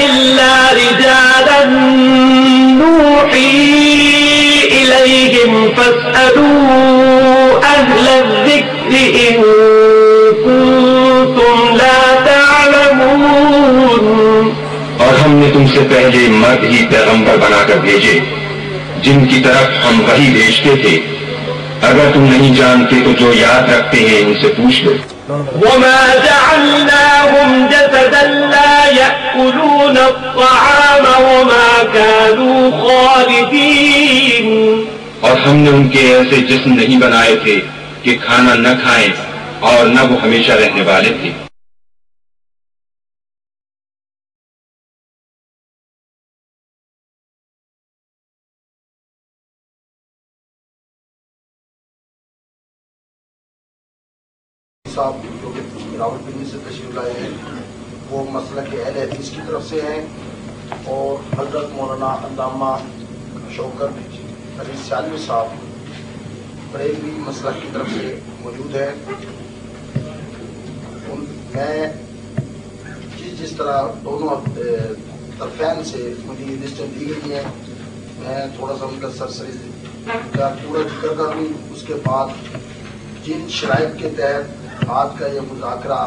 إلا رجالا نوحي إليهم فاسألوا أهل الذكر إن كنتم لا تعلمون. اور ہم نے تم سے پہلے مرد ہی پیغمبر بنا کر بھیجے جن کی طرف ہم وحی بھیجتے تھے. اگر تم نہیں جانتے تو جو یاد رکھتے ہیں ان سے پوچھ لو. وما جعلناهم جسدا لا يأكلون الطعام وما كانوا خالدين. اور ہم نے ان کے ایسے جسم نہیں بنائے تھے کہ کھانا نہ کھائیں اور نہ وہ ہمیشہ رہنے والے تھے. صاحب جو کہ راولپنڈی سے تشریف لائے ہیں وہ مسلک اہل حدیث کی طرف سے ہیں اور حضرت مولانا علامہ شوکت علی سیالوی صاحب بریلوی مسلک کی طرف سے موجود ہے. میں جس طرح دونوں طرفین سے مجھے یہ لسٹیں دی گئی ہیں میں تھوڑا سا ان کا سرسری کا پورا ذکر کر لوں. اس کے بعد جن شرائط کے تحت آج کا یہ مذاکرہ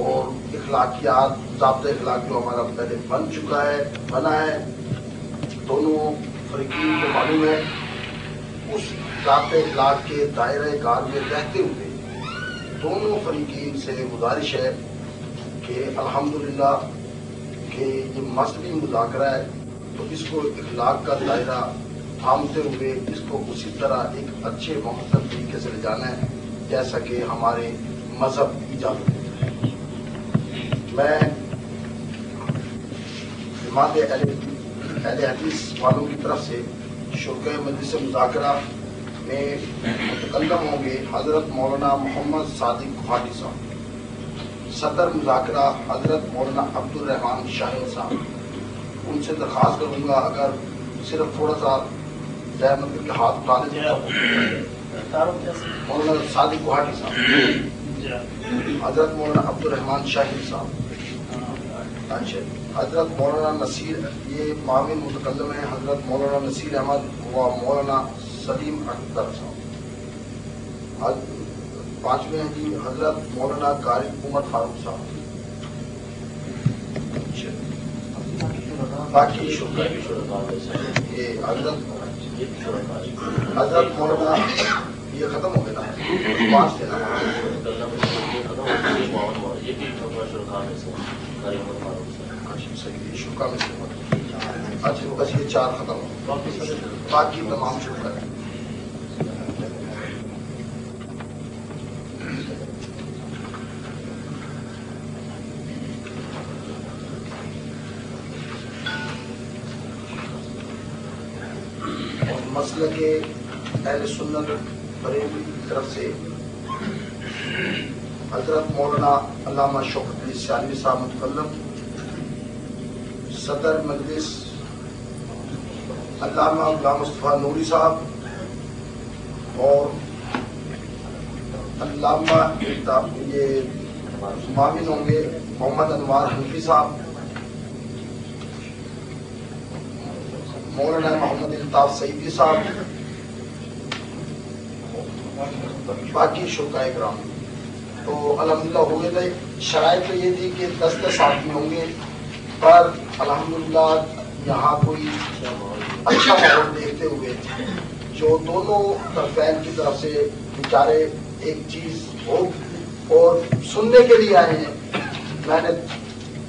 اور اخلاقیات ضابطۂ اخلاق جو ہمارا پہلے بنا ہے دونوں فریقین کو معلوم ہے. اس ضابطۂ اخلاق کے دائرۂ کار میں رہتے ہوئے دونوں فریقین سے گزارش ہے کہ الحمدللہ کہ یہ مذہبی مذاکرہ ہے تو اس کو اخلاق کا دائرہ تھامتے ہوئے اس کو اسی طرح ایک اچھے محسن طریقے سے لے جانا ہے جیسا کہ ہمارے مذہب اجازت دیتا ہے. میں جماعت اہل حدیث والوں کی طرف سے شرکۂ مجلس مذاکرہ میں متکلم ہوں گے حضرت مولانا محمد صادق کوہاٹی صاحب. صدر مذاکرہ حضرت مولانا عبدالرحمان شاہین صاحب. ان سے درخواست کروں گا اگر صرف تھوڑا سا زحمت کر کے ہاتھ اٹھا لیں. مولانا صادق کوہاٹی صاحب, حضرت مولانا عبدالرحمان شاہین صاحب, حضرت مولانا نصیر, یہ معاون متکلم ہیں حضرت مولانا نصیر احمد و مولانا سلیم اختر صاحب. پانچویں ہیں جی حضرت مولانا قاری عمر فاروق صاحب. باقی یہ حضرت مولانا یہ ختم ہو گیا نا 5 تھے نا. شکا میں اچھا بس یہ 4 ختم ہو باقی تمام شکر ہے. مسلک اہل سنت بریلوی کی طرف سے حضرت مولانا علامہ شوکت علی سیالوی صاحب متکلم. صدر مجلس علامہ غلام مصطفیٰ نوری صاحب اور علامہ یہ معاون ہوں گے محمد انوار حنفی صاحب, مولانا محمد الطاف سعیدی صاحب, باقی شرکائے کرام. تو الحمدللہ ہو گئے تھے. شرائط تو یہ تھی کہ 10 ساتھ میں ہوں گے پر الحمدللہ یہاں کوئی اچھا ماحول دیکھتے ہوئے جو دونوں طرفین کی طرف سے بیچارے ایک چیز ہو اور سننے کے لیے آئے ہیں. میں نے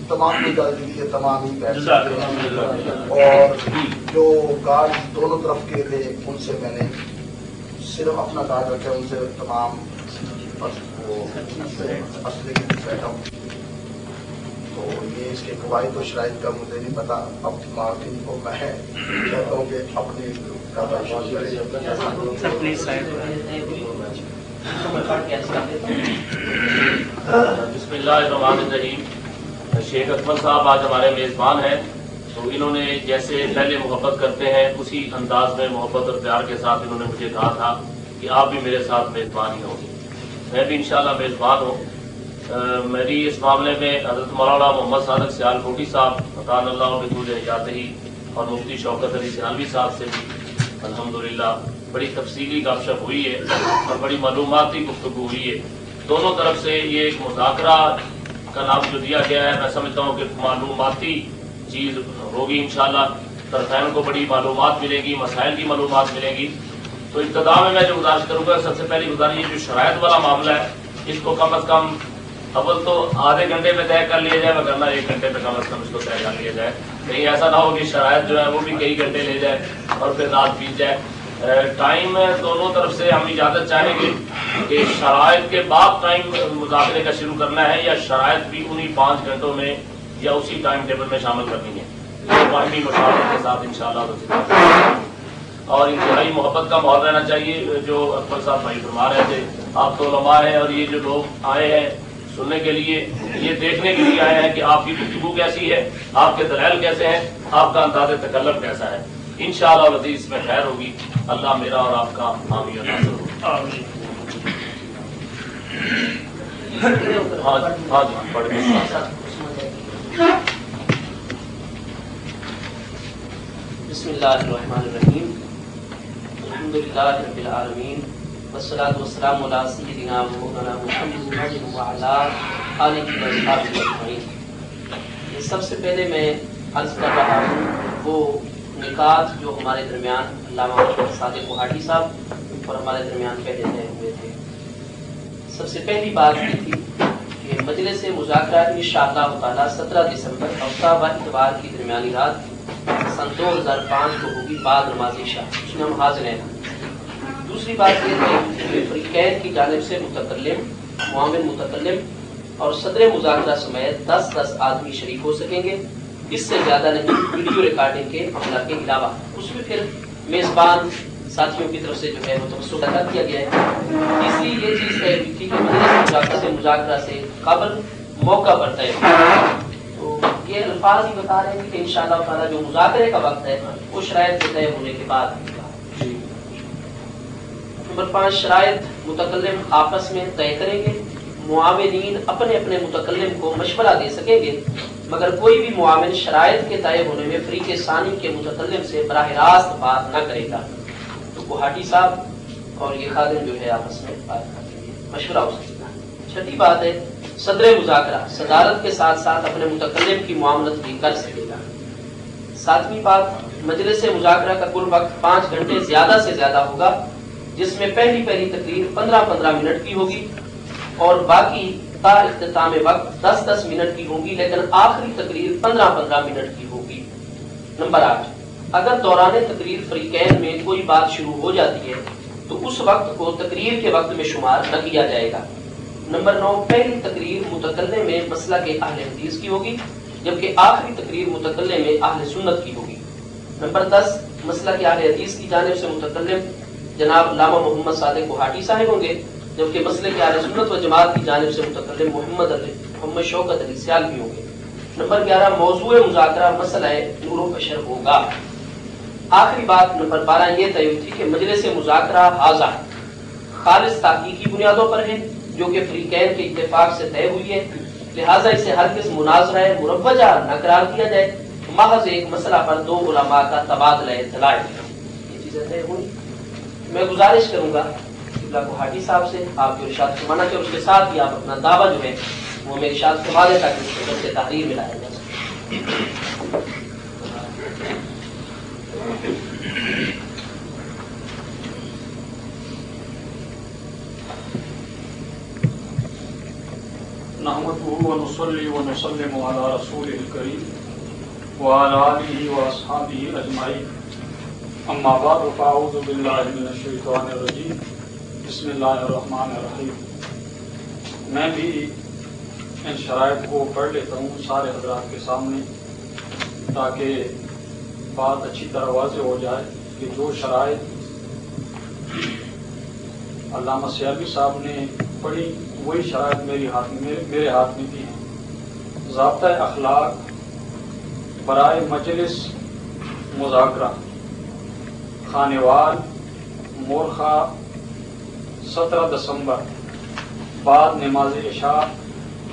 تمام کی اجازت دی ہے, تمام ہی بیٹھ سکتے ہیں اور جو گارڈ دونوں طرف کے تھے ان سے میں نے صرف اپنا کارڈ رکھا, ان سے تمام مسئلے کے بیٹھا ہوں. تو یہ اس کے قواعد و شرائط کا مجھے نہیں پتا. اب مارٹن کو میں کہتا ہوں کہ اپنے بسم اللہ الرحمن الرحیم. شیخ اکمل صاحب آج ہمارے میزبان ہیں تو انہوں نے جیسے پہلے محبت کرتے ہیں اسی انداز میں محبت اور پیار کے ساتھ انہوں نے مجھے کہا تھا کہ آپ بھی میرے ساتھ میزبان ہی ہوں. میں بھی انشاءاللہ میزبان ہوں. میری اس معاملے میں حضرت مولانا محمد صادق سیال کوٹی صاحب عطان اللہ بطول حیات ہی اور مفتی شوکت علی سیالوی صاحب سے بھی الحمدللہ بڑی تفصیلی گپ شپ ہوئی ہے اور بڑی معلوماتی گفتگو ہوئی ہے. دونوں طرف سے یہ ایک مذاکرہ کا نام جو دیا گیا ہے میں سمجھتا ہوں کہ معلوماتی چیز ہوگی انشاءاللہ. طرفین کو بڑی معلومات ملے گی، مسائل کی معلومات ملے گی. تو ابتدا میں جو گزارش کروں گا، سب سے پہلی گزارش یہ جو شرائط والا معاملہ ہے اس کو کم از کم اول تو آدھے گھنٹے میں طے کر لیا جائے، وغیرہ 1 گھنٹے میں کم از کم اس کو طے کر لیا جائے. کہیں ایسا نہ ہو کہ شرائط جو ہے وہ بھی کئی گھنٹے لے جائے اور پھر رات بیت جائے. ٹائم دونوں طرف سے ہم اجازت چاہیں گے کہ شرائط کے بعد ٹائم مذاکرے کا شروع کرنا ہے یا شرائط بھی انہی 5 گھنٹوں میں یا اسی ٹائم ٹیبل میں شامل کرنی ہے. باقی مشاورت کے ساتھ انشاءاللہ اور انتہائی محبت کا ماحول رہنا چاہیے. جو اکبر صاحب بھائی فرما رہے تھے، آپ تو علماء ہیں اور یہ جو لوگ آئے ہیں سننے کے لیے، یہ دیکھنے کے لیے آئے ہیں کہ آپ کی گفتگو کیسی ہے، آپ کے دلائل کیسے ہیں، آپ کا انداز تکلم کیسا ہے. انشاءاللہ العزیز اس میں خیر ہوگی. اللہ میرا اور آپ کا حامی اور ناصر ہو. ہاں جی پڑھ بسم اللہ الرحمن الرحیم. الحمدللہ رب العالمین والصلاة والسلام علی سیدنا مولانا محمد وعلی آلہ واصحابہ اجمعین. سب سے پہلے میں عرض کر رہا ہوں وہ نکات جو ہمارے درمیان علامہ محمد صادق کوہاٹی صاحب اور ہمارے درمیان پہلے طے ہوئے تھے. سب سے پہلی بات یہ تھی کہ مجلس مذاکرہ انشاءاللہ تعالی 17 دسمبر ہفتہ و اتوار کی درمیانی رات سن 2005 کو ہوگی بعد نماز عشاء. اس میں ہم حاضر ہیں. دوسری بات یہ ہے کہ فریقین کی جانب سے متکلم، معاون متکلم اور صدر مذاکرہ سمیت 10 آدمی شریک ہو سکیں گے. اس سے زیادہ نہیں ویڈیو ریکارڈنگ کے عملہ کے علاوہ. اس میں پھر میزبان ساتھیوں کی طرف سے جو ہے وہ توسط ادا کیا گیا ہے. اس لیے یہ چیز طے ہوئی تھی کہ مجلس مذاکرہ سے قبل موقع پر طے ہوئی. تو یہ الفاظ ہی بتا رہے ہیں کہ انشاءاللہ تعالی جو مذاکرے کا وقت ہے وہ شرائط کے طے ہونے کے بعد. نمبر 5 شرائط متکلم آپس میں طے کریں گے. معاونین اپنے اپنے متکلم کو مشورہ دے سکیں گے، مگر کوئی بھی معاون شرائط کے طے ہونے میں فریق ثانی کے متکلم سے براہ راست بات نہ کرے گا. تو کوہاٹی صاحب اور یہ خادم جو ہے آپس میں بات کریں گے، مشورہ ہو سکے گا. چھٹی بات ہے صدر مذاکرہ صدارت کے ساتھ ساتھ اپنے متکلم کی معاملت بھی کر سکے گا. 7ویں بات مجلس مذاکرہ کا کل وقت 5 گھنٹے زیادہ سے زیادہ ہوگا، جس میں پہلی تقریر 15 منٹ کی ہوگی اور باقی تا اختتام وقت 10 منٹ کی ہوگی، لیکن آخری تقریر 15 منٹ کی ہوگی. نمبر 8 اگر دوران تقریر فریقین میں کوئی بات شروع ہو جاتی ہے تو اس وقت کو تقریر کے وقت میں شمار نہ کیا جائے گا. نمبر 9 پہلی تقریر متکلم میں مسئلہ کے اہل حدیث کی ہوگی، جبکہ آخری تقریر متکلم میں اہل سنت کی ہوگی. نمبر 10 مسئلہ کے اہل حدیث کی جانب سے متکلم جناب علامہ محمد صادق کوہاٹی صاحب ہوں گے، جبکہ مسئلے کے اہل سنت و جماعت کی جانب سے متکلم محمد شوکت علی سیالوی ہوں گے. نمبر 11 موضوع مذاکرہ مسئلہ نور و بشر ہوگا. آخری بات نمبر 12 یہ طے ہوئی تھی کہ مجلس مذاکرہ حاضر خالص تحقیقی بنیادوں پر ہے، جو کہ فریقین کے اتفاق سے طے ہوئی ہے، لہٰذا اسے ہرگز مناظرہ مروجہ نہ قرار دیا جائے، محض ایک مسئلہ پر 2 علماء کا تبادلہ دلائل. یہ چیزیں طے ہوئی. میں گزارش کروں گا کوہاٹی صاحب سے آپ جو ارشاد فرمانا کہ اس کے ساتھ ہی آپ اپنا دعویٰ جو ہے وہ میں ارشاد فرما دیں تاکہ اس کو سے تحریر میں لایا جا سکے. نحمده ونصلي ونسلم على رسوله الكريم وعلى آله وأصحابه أجمعين. اما بعد فاعوذ باللہ من الشیطان الرجیم بسم اللہ الرحمن الرحیم. میں بھی ان شرائط کو پڑھ لیتا ہوں سارے حضرات کے سامنے تاکہ بات اچھی طرح واضح ہو جائے کہ جو شرائط علامہ سیالوی صاحب نے پڑھی وہی شرائط میرے ہاتھ میں بھی ہیں. ضابطۂ اخلاق برائے مجلس مذاکرہ خانوال مورخہ 17 دسمبر بعد نماز عشاء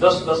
10-10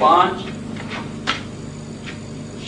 5,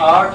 8,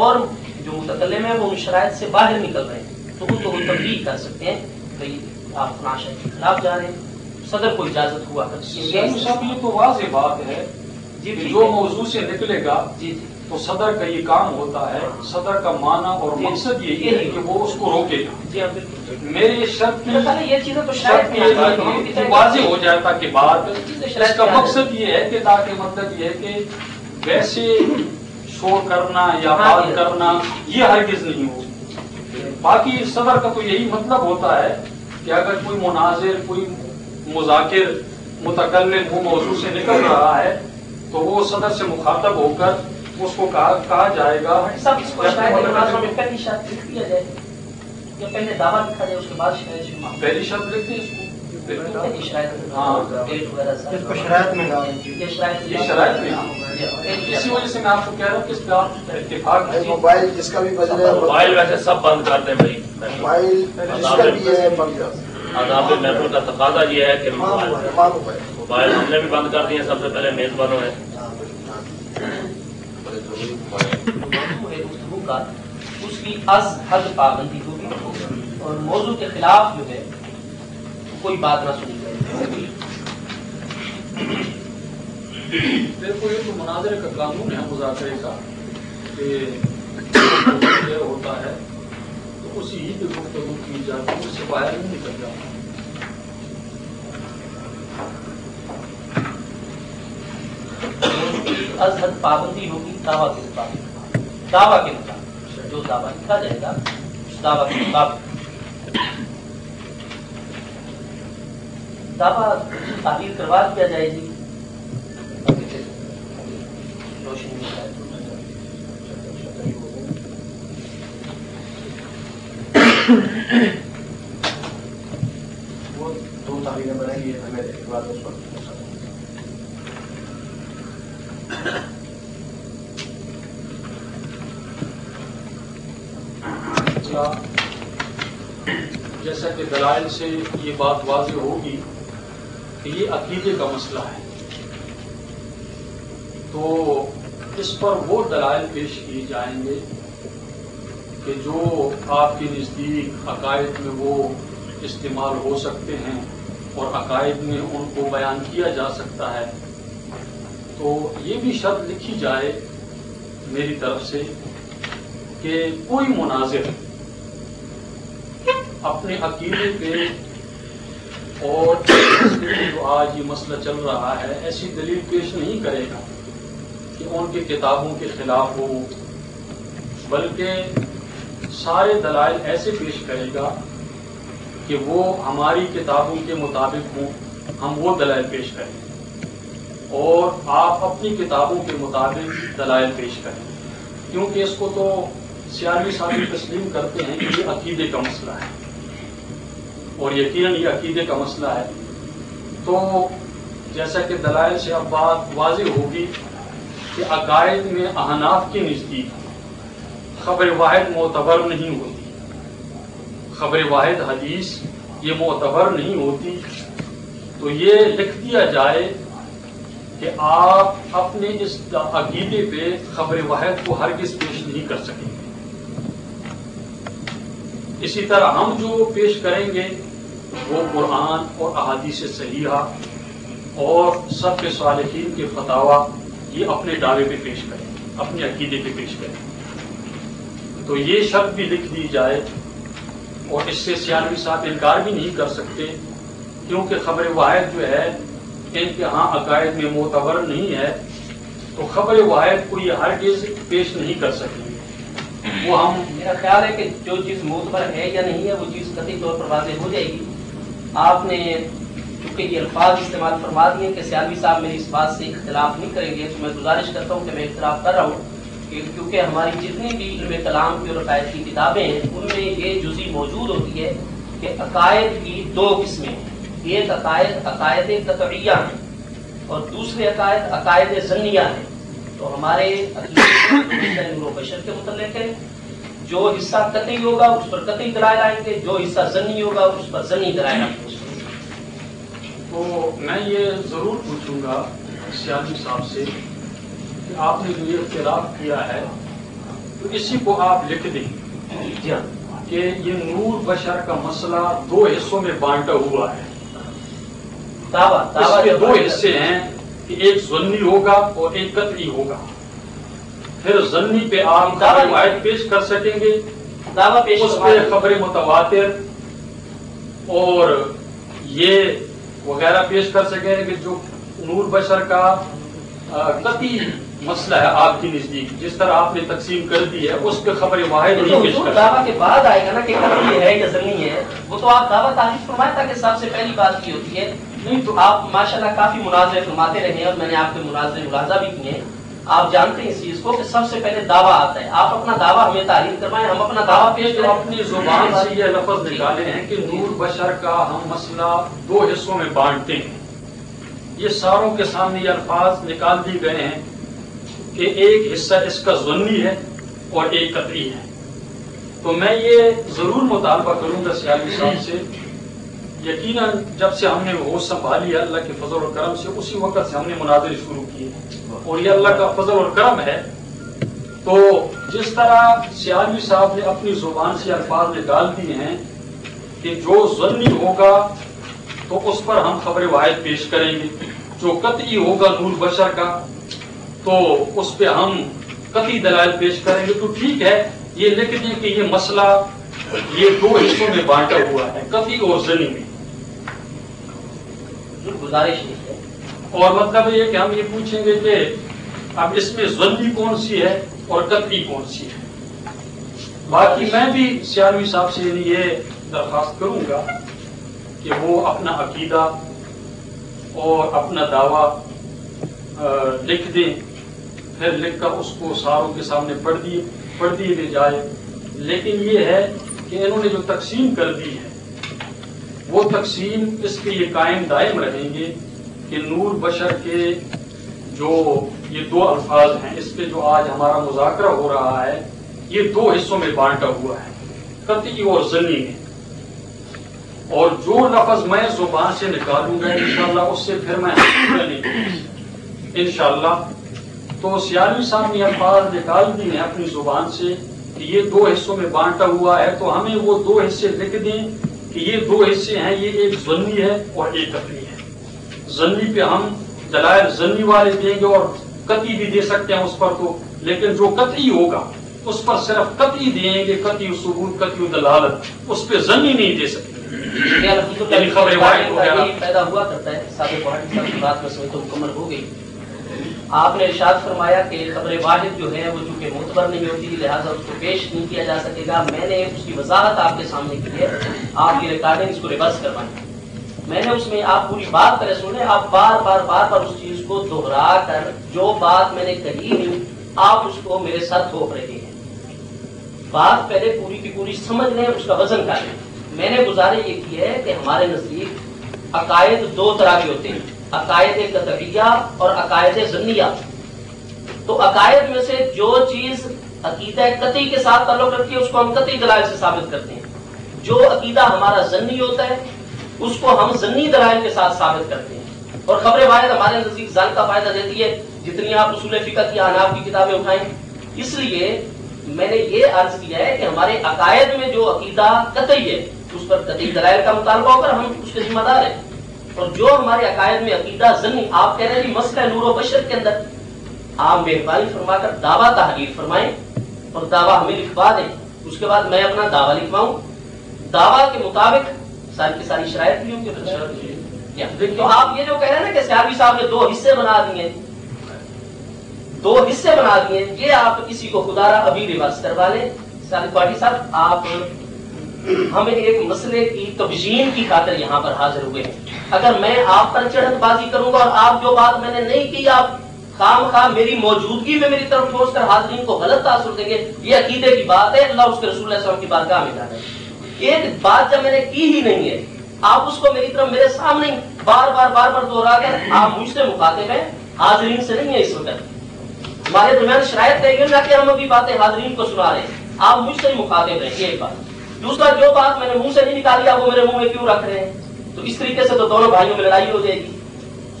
اور جو متکلم ہے وہ ان شرائط سے باہر نکل رہے ہیں تو ان کو وہ تبدیل کر سکتے ہیں، بھائی آپ فلاں شے کے خلاف جا رہے ہیں، صدر کو اجازت ہوا کرتی ہے۔ یہ تو واضح بات ہے کہ جو موضوع سے نکلے گا تو صدر کا یہ کام ہوتا ہے، صدر کا معنی اور مقصد یہی ہے کہ وہ اس کو روکے گا۔ میری شرط یہ چیزیں تو شرائط میں واضح ہو جاتا کہ بات اس کا مقصد یہ ہے کہ تاکہ مطلب یہ ہے کہ ویسے شور کرنا یا بات کرنا یہ ہرگز نہیں ہو۔ باقی صدر کا تو یہی مطلب ہوتا ہے کہ اگر کوئی مناظر، کوئی مذاکر متکلم وہ موضوع سے نکل رہا ہے تو وہ صدر سے مخاطب ہو کر اس کو کہا جائے گا پہلی شرط لکھ دیا جائے یا پہلے دعویٰ لکھا جائے اس کے بعد شرائط، پہلی شرط لکھتے ہیں اس کو شرائط میں اسی وجہ سے میں آپ کو کہہ رہا ہوں کہ اس پہ آپ اتفاق موبائل جس کا بھی بج رہا ہے، موبائل ویسے سب بند کر دیں بھائی، موبائل جس کا بھی ہے بند کر۔ آداب محفل کا تقاضا یہ ہے کہ موبائل ہم نے بھی بند کر دیے، سب سے پہلے میزبانوں نے۔ اس کی از حد پابندی ہوگی اور موضوع کے خلاف جو ہے کوئی بات نہ سنی جائے۔ دیکھو یہ تو مناظرے کا قانون ہے مذاکرے کا کہ ہوتا ہے تو اسی ہی پہ گفتگو کی جاتی ہے، اس سے باہر نہیں نکل جاتا۔ از حد پابندی ہوگی دعویٰ کے مطابق، دعویٰ کے مطابق جو دعویٰ لکھا جائے گا اس دعویٰ کے مطابق دعویٰ تعبیر کروا دیا جائے گی۔ وہ دو تعبیریں بنائی ہمیں ایک بات اس وقت جیسا کہ دلائل سے یہ بات واضح ہوگی کہ یہ عقیدے کا مسئلہ ہے، تو اس پر وہ دلائل پیش کیے جائیں گے کہ جو آپ کے نزدیک عقائد میں وہ استعمال ہو سکتے ہیں اور عقائد میں ان کو بیان کیا جا سکتا ہے۔ تو یہ بھی شرط لکھی جائے میری طرف سے کہ کوئی مناظر اپنے عقیدے پہ اور جو آج یہ مسئلہ چل رہا ہے ایسی دلیل پیش نہیں کرے گا کہ ان کی کتابوں کے خلاف ہو، بلکہ سارے دلائل ایسے پیش کرے گا کہ وہ ہماری کتابوں کے مطابق ہوں، ہم وہ دلائل پیش کریں اور آپ اپنی کتابوں کے مطابق دلائل پیش کریں، کیونکہ اس کو تو سیالوی صاحب تسلیم کرتے ہیں کہ یہ عقیدے کا مسئلہ ہے اور یقیناً یہ عقیدے کا مسئلہ ہے۔ تو جیسا کہ دلائل سے اب بات واضح ہوگی کہ عقائد میں احناف کے نزدیک خبر واحد معتبر نہیں ہوتی، خبر واحد حدیث یہ معتبر نہیں ہوتی، تو یہ لکھ دیا جائے کہ آپ اپنے اس عقیدے پہ خبر واحد کو ہرگز پیش نہیں کر سکیں گے۔ اسی طرح ہم جو پیش کریں گے وہ قرآن اور احادیث صحیحہ اور سب صالحین کے فتاوی یہ اپنے دعوے پہ پیش کریں، اپنے عقیدے پہ پیش کریں۔ تو یہ شرط بھی لکھ دی جائے اور اس سے سیالوی صاحب انکار بھی نہیں کر سکتے، کیونکہ خبر واحد جو ہے ان کے ہاں عقائد میں معتبر نہیں ہے، تو خبر واحد کو یہ ہرگز پیش نہیں کر سکیں گے۔ وہ ہم میرا خیال ہے کہ جو چیز معتبر ہے یا نہیں ہے وہ چیز قطعی طور پر واضح ہو جائے گی۔ آپ نے چونکہ یہ الفاظ استعمال فرما دیے کہ سیالوی صاحب میری اس بات سے اختلاف نہیں کریں گے، تو میں گزارش کرتا ہوں کہ میں اختلاف کر رہا ہوں کیونکہ ہماری جتنی بھی علم کلام کی اور عقائد کی کتابیں ہیں ان میں یہ جزئی موجود ہوتی ہے کہ عقائد کی دو قسمیں ہیں، ایک عقائد قطعیہ ہیں اور دوسرے عقائد ظنیہ ہیں۔ تو ہمارے عقیدے نور و بشر کے متعلق ہے، جو حصہ قطعی ہوگا اس پر قطعی دلائل آئیں گے، جو حصہ ظنی ہوگا اس پر ظنی دلائل آئیں گے۔ تو میں یہ ضرور پوچھوں گا سیالوی صاحب سے کہ کہ آپ نے جو یہ اختلاف کیا ہے تو اسی کو آپ لکھ دیں کہ یہ نور بشر کا مسئلہ 2 حصوں میں بانٹا ہوا ہے. اس کے 2 حصے ہیں کہ ایک ظنی ہوگا اور ایک قطعی ہوگا. پھر ظنی پہ آپ خبر واحد پیش کر سکیں گے, اس پہ خبر متواتر اور یہ وغیرہ پیش کر سکیں گے کہ جو نور بشر کا قطعی مسئلہ ہے آپ کی نزدیک, جس طرح آپ نے تقسیم کر دی ہے اس پہ خبر واحد نہیں پیش کر دعویٰ کے بعد آئے گا نا کہ قطعی ہے یا ظنی ہے, وہ تو آپ دعویٰ تعریف فرمائے تاکہ سب سے پہلی بات کی ہوتی ہے. نہیں تو آپ ماشاءاللہ کافی مناظرے فرماتے رہے ہیں اور میں نے آپ کے مناظرے ملاحظہ بھی کیے ہیں. آپ جانتے ہیں اس چیز کو کہ سب سے پہلے دعویٰ آتا ہے. آپ اپنا دعویٰ ہمیں تعریف کروائیں, ہم اپنا دعویٰ پیش کریں. اپنی زبان سے یہ لفظ نکالے ہیں کہ نور بشر کا ہم مسئلہ 2 حصوں میں بانٹتے ہیں. یہ ساروں کے سامنے یہ الفاظ نکال دی گئے ہیں کہ ایک حصہ اس کا ظنی ہے اور ایک قطعی ہے. تو میں یہ ضرور مطالبہ کروں گا سیالوی صاحب سے, یقیناً جب سے ہم نے ہوش سنبھالی ہے اللہ کے فضل اور کرم سے, اسی وقت سے ہم نے مناظرے شروع کیے اور یہ اللہ کا فضل اور کرم ہے. تو جس طرح سیالوی صاحب نے اپنی زبان سے الفاظ نکال دیے ہیں کہ جو ظنی ہوگا تو اس پر ہم خبر واحد پیش کریں گے, جو قطعی ہوگا نور بشر کا تو اس پہ ہم قطعی دلائل پیش کریں گے. تو ٹھیک ہے, یہ لکھ دیں کہ یہ مسئلہ یہ 2 حصوں میں بانٹا ہوا ہے, قطعی اور ظنی میں. گزارش ہے اور مطلب یہ کہ ہم یہ پوچھیں گے کہ اب اس میں ظنی کون سی ہے اور قطعی کون سی ہے. باقی میں بھی سیالوی صاحب سے یہ درخواست کروں گا کہ وہ اپنا عقیدہ اور اپنا دعویٰ لکھ دیں, پھر لکھ کر اس کو ساروں کے سامنے پڑھ دیے جائے. لیکن یہ ہے کہ انہوں نے جو تقسیم کر دی ہے وہ تقسیم اس پہ یہ قائم دائم رہیں گے کہ نور بشر کے جو یہ 2 الفاظ ہیں اس پہ جو آج ہمارا مذاکرہ ہو رہا ہے یہ 2 حصوں میں بانٹا ہوا ہے, قطعی اور ظنی میں. اور جو لفظ میں زبان سے نکالوں گا انشاءاللہ اس سے پھر میں انشاءاللہ. تو سیالوی صاحب نے الفاظ نکال دی ہیں اپنی زبان سے کہ یہ 2 حصوں میں بانٹا ہوا ہے, تو ہمیں وہ 2 حصے لکھ دیں کہ یہ 2 حصے ہیں, یہ ایک ظنی ہے اور ایک قطعی ہے. ظنی پہ ہم دلائل ظنی والے دیں گے اور قطعی بھی دے سکتے ہیں اس پر تو, لیکن جو قطعی ہوگا اس پر صرف قطعی دیں گے, قطعی ثبوت قطعی دلالت, اس پہ ظنی نہیں دے سکتے. خبر واحد پیدا ہوا کرتا ہے. سابق صاحب کی بات میں سمجھتا ہوں مکمل ہو گئی. آپ نے ارشاد فرمایا کہ خبر واحد جو ہے وہ چونکہ معتبر نہیں ہوتی لہٰذا اس کو پیش نہیں کیا جا سکے گا. میں نے اس کی وضاحت آپ کے سامنے کی ہے, آپ کی ریکارڈنگ اس کو ریورس کروائیں. میں نے اس میں آپ پوری بات کرے سنے, آپ بار بار اس چیز کو دہرا کر جو بات میں نے کہی نہیں آپ اس کو میرے ساتھ تھوپ رہے ہیں. بات پہلے پوری کی پوری سمجھ لیں, اس کا وزن کر لیں. میں نے گزارش یہ کی ہے کہ ہمارے نزدیک عقائد 2 طرح کے ہوتے ہیں, عقائد قطعیہ اور عقائد ظنیہ. تو عقائد میں سے جو چیز عقیدہ قطعی کے ساتھ تعلق رکھتی ہے اس کو ہم قطعی دلائل سے ثابت کرتے ہیں. جو عقیدہ ہمارا ظنی ہوتا ہے اس کو ہم ظنی دلائل کے ساتھ ثابت کرتے ہیں. اور خبر واحد ہمارے نزدیک ظن کا فائدہ دیتی ہے, جتنی آپ اصول فقہ کی احناف کی کتابیں اٹھائیں. اس لیے میں نے یہ عرض کیا ہے کہ ہمارے عقائد میں جو عقیدہ قطعی ہے اس پر قطعی دلائل کا مطالبہ ہو کر ہم اس کے ذمہ دار ہیں. اور جو ہمارے عقائد میں عقیدہ ظنی, آپ کہہ رہے ہیں مسئلہ نور و بشر کے اندر آپ مہربانی فرما کر دعویٰ تحریر فرمائیں اور دعویٰ ہمیں لکھوا دیں. اس کے بعد میں اپنا دعویٰ لکھواؤں, دعویٰ کے مطابق ساری کی ساری شرائط بھی ہوں گی. تو آپ یہ جو کہہ رہے ہیں نا کہ سیالوی صاحب نے 2 حصے بنا دیے, 2 حصے بنا دیے, یہ آپ کسی کو خدا را ابھی ریورس کروا لیں. پارٹی صاحب آپ ہمیں ایک مسئلے کی تبیین کی خاطر یہاں پر حاضر ہوئے ہیں. اگر میں آپ پر چڑھت بازی کروں گا اور آپ جو بات میں نے نہیں کی آپ خام خواہ میری موجودگی میں میری طرف ٹھوس کر حاضرین کو غلط تاثر دیں گے, یہ عقیدے کی بات ہے, اللہ اس کے رسول اللہ علیہ وسلم کی بارگاہ میں جانا ہے. ایک بات جب میں نے کی ہی نہیں ہے آپ اس کو میری طرف میرے سامنے بار بار دہرا کر آپ مجھ سے مخاطب ہیں, حاضرین سے نہیں ہے. اس وقت ہمارے درمیان شرائط رہے گی کہ ہم ابھی باتیں حاضرین کو سنا رہے ہیں, آپ مجھ سے ہی مخاطب ہیں. یہ ایک بات. دوسرا, جو بات میں نے منہ سے نہیں نکالی آپ وہ میرے منہ میں کیوں رکھ رہے ہیں؟ تو اس طریقے سے تو دونوں بھائیوں میں لڑائی ہو جائے گی.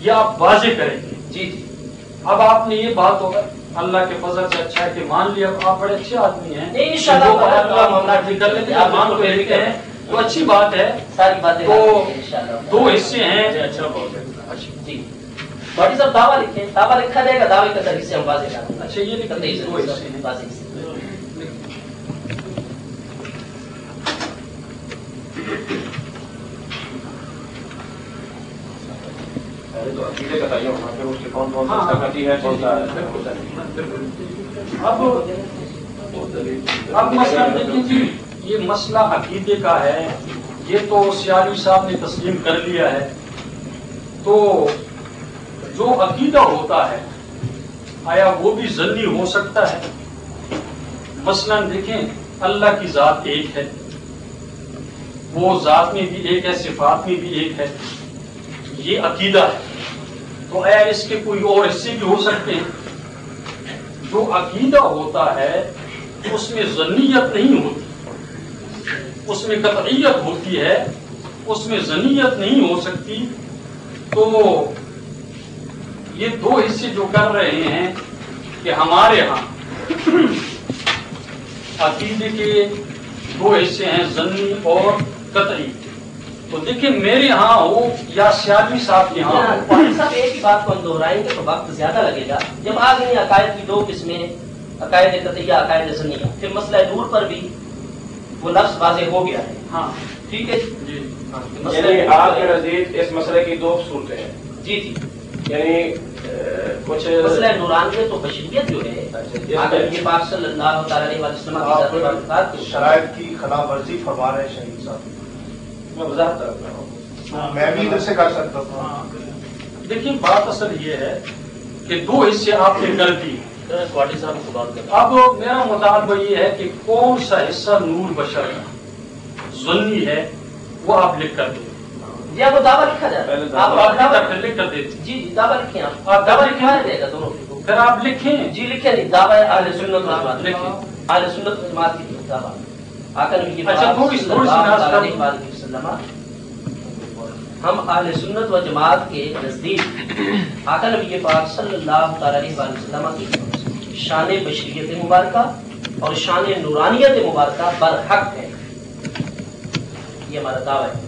یہ آپ واضح کریں گے. جی جی. اب آپ نے یہ بات ہوگا اللہ کے فضل سے اچھا ہے کہ مان لیا آپ بڑے اچھے آدمی ہیں, تو اچھی بات ہے. ساری باتیں تو دو حصے ہیں. جی بھائی صاحب دعویٰ لکھیں, دعویٰ لکھا جائے گا, دعوے کا حصے ہم واضح کریں گے. اچھا یہ دو حصے ہیں واضح. عقیدے کا تعین ہونا پھر اس کے کون کون سا کرتی ہے, کون سا اب مسئلہ دیکھیں جی, یہ مسئلہ عقیدے کا ہے. یہ تو سیالی صاحب نے تسلیم کر لیا ہے. تو جو عقیدہ ہوتا ہے آیا وہ بھی ظنی ہو سکتا ہے؟ مثلا دیکھیں اللہ کی ذات ایک ہے, وہ ذات میں بھی ایک ہے, صفات میں بھی ایک ہے, یہ عقیدہ ہے. تو آیا اس کے کوئی اور حصے بھی ہو سکتے ہیں؟ جو عقیدہ ہوتا ہے اس میں ظنیت نہیں ہوتی, اس میں قطعیت ہوتی ہے, اس میں ظنیت نہیں ہو سکتی. تو یہ دو حصے جو کر رہے ہیں کہ ہمارے ہاں عقیدے کے دو حصے ہیں, ظنی اور قطعی. تو دیکھیں میرے ہاں ہو یا سیالی صاحب کے ہاں ہو, صاحب ایک ہی بات کو ہم دہرائیں گے تو وقت زیادہ لگے گا. جب آ گئی عقائد کی دو قسمیں, عقائد قطعیہ, عقائد ظنیہ, پھر مسئلہ نور پر بھی وہ لفظ واضح ہو گیا ہے. ہاں ٹھیک ہے جی. یعنی آپ کے نزدیک اس مسئلے کی دو صورتیں ہیں. جی جی. یعنی کچھ مسئلہ نورانیت تو بشریت جو ہے یہ پاک صلی اللہ تعالی علیہ وسلم کی شرائط کی خلاف ورزی فرما رہے ہیں شہید صاحب. میں وضاحت کر رہا ہوں, میں بھی ادھر سے کر سکتا تھا. دیکھیے بات اصل یہ ہے کہ دو حصے آپ نے کر دی. کوٹی صاحب سے بات کریں. اب میرا مطالبہ یہ ہے کہ کون سا حصہ نور بشر کا ظنی ہے وہ آپ لکھ کر دیں. جی آپ کو دعویٰ لکھا جائے, آپ لکھ کر دیتے. جی جی دعویٰ لکھیں, آپ دعویٰ لکھا جائے گا دونوں. پھر آپ لکھیں. جی لکھیں نہیں, دعویٰ اہل سنت والجماعت لکھیں, اہل سنت والجماعت کی دعویٰ. ہم اہل سنت و جماعت کے نزدیک آقا نبی پاک صلی اللہ تعالی علیہ وسلم کی شان بشریت مبارکہ اور شان نورانیت مبارکہ برحق ہے. یہ ہمارا دعویٰ ہے.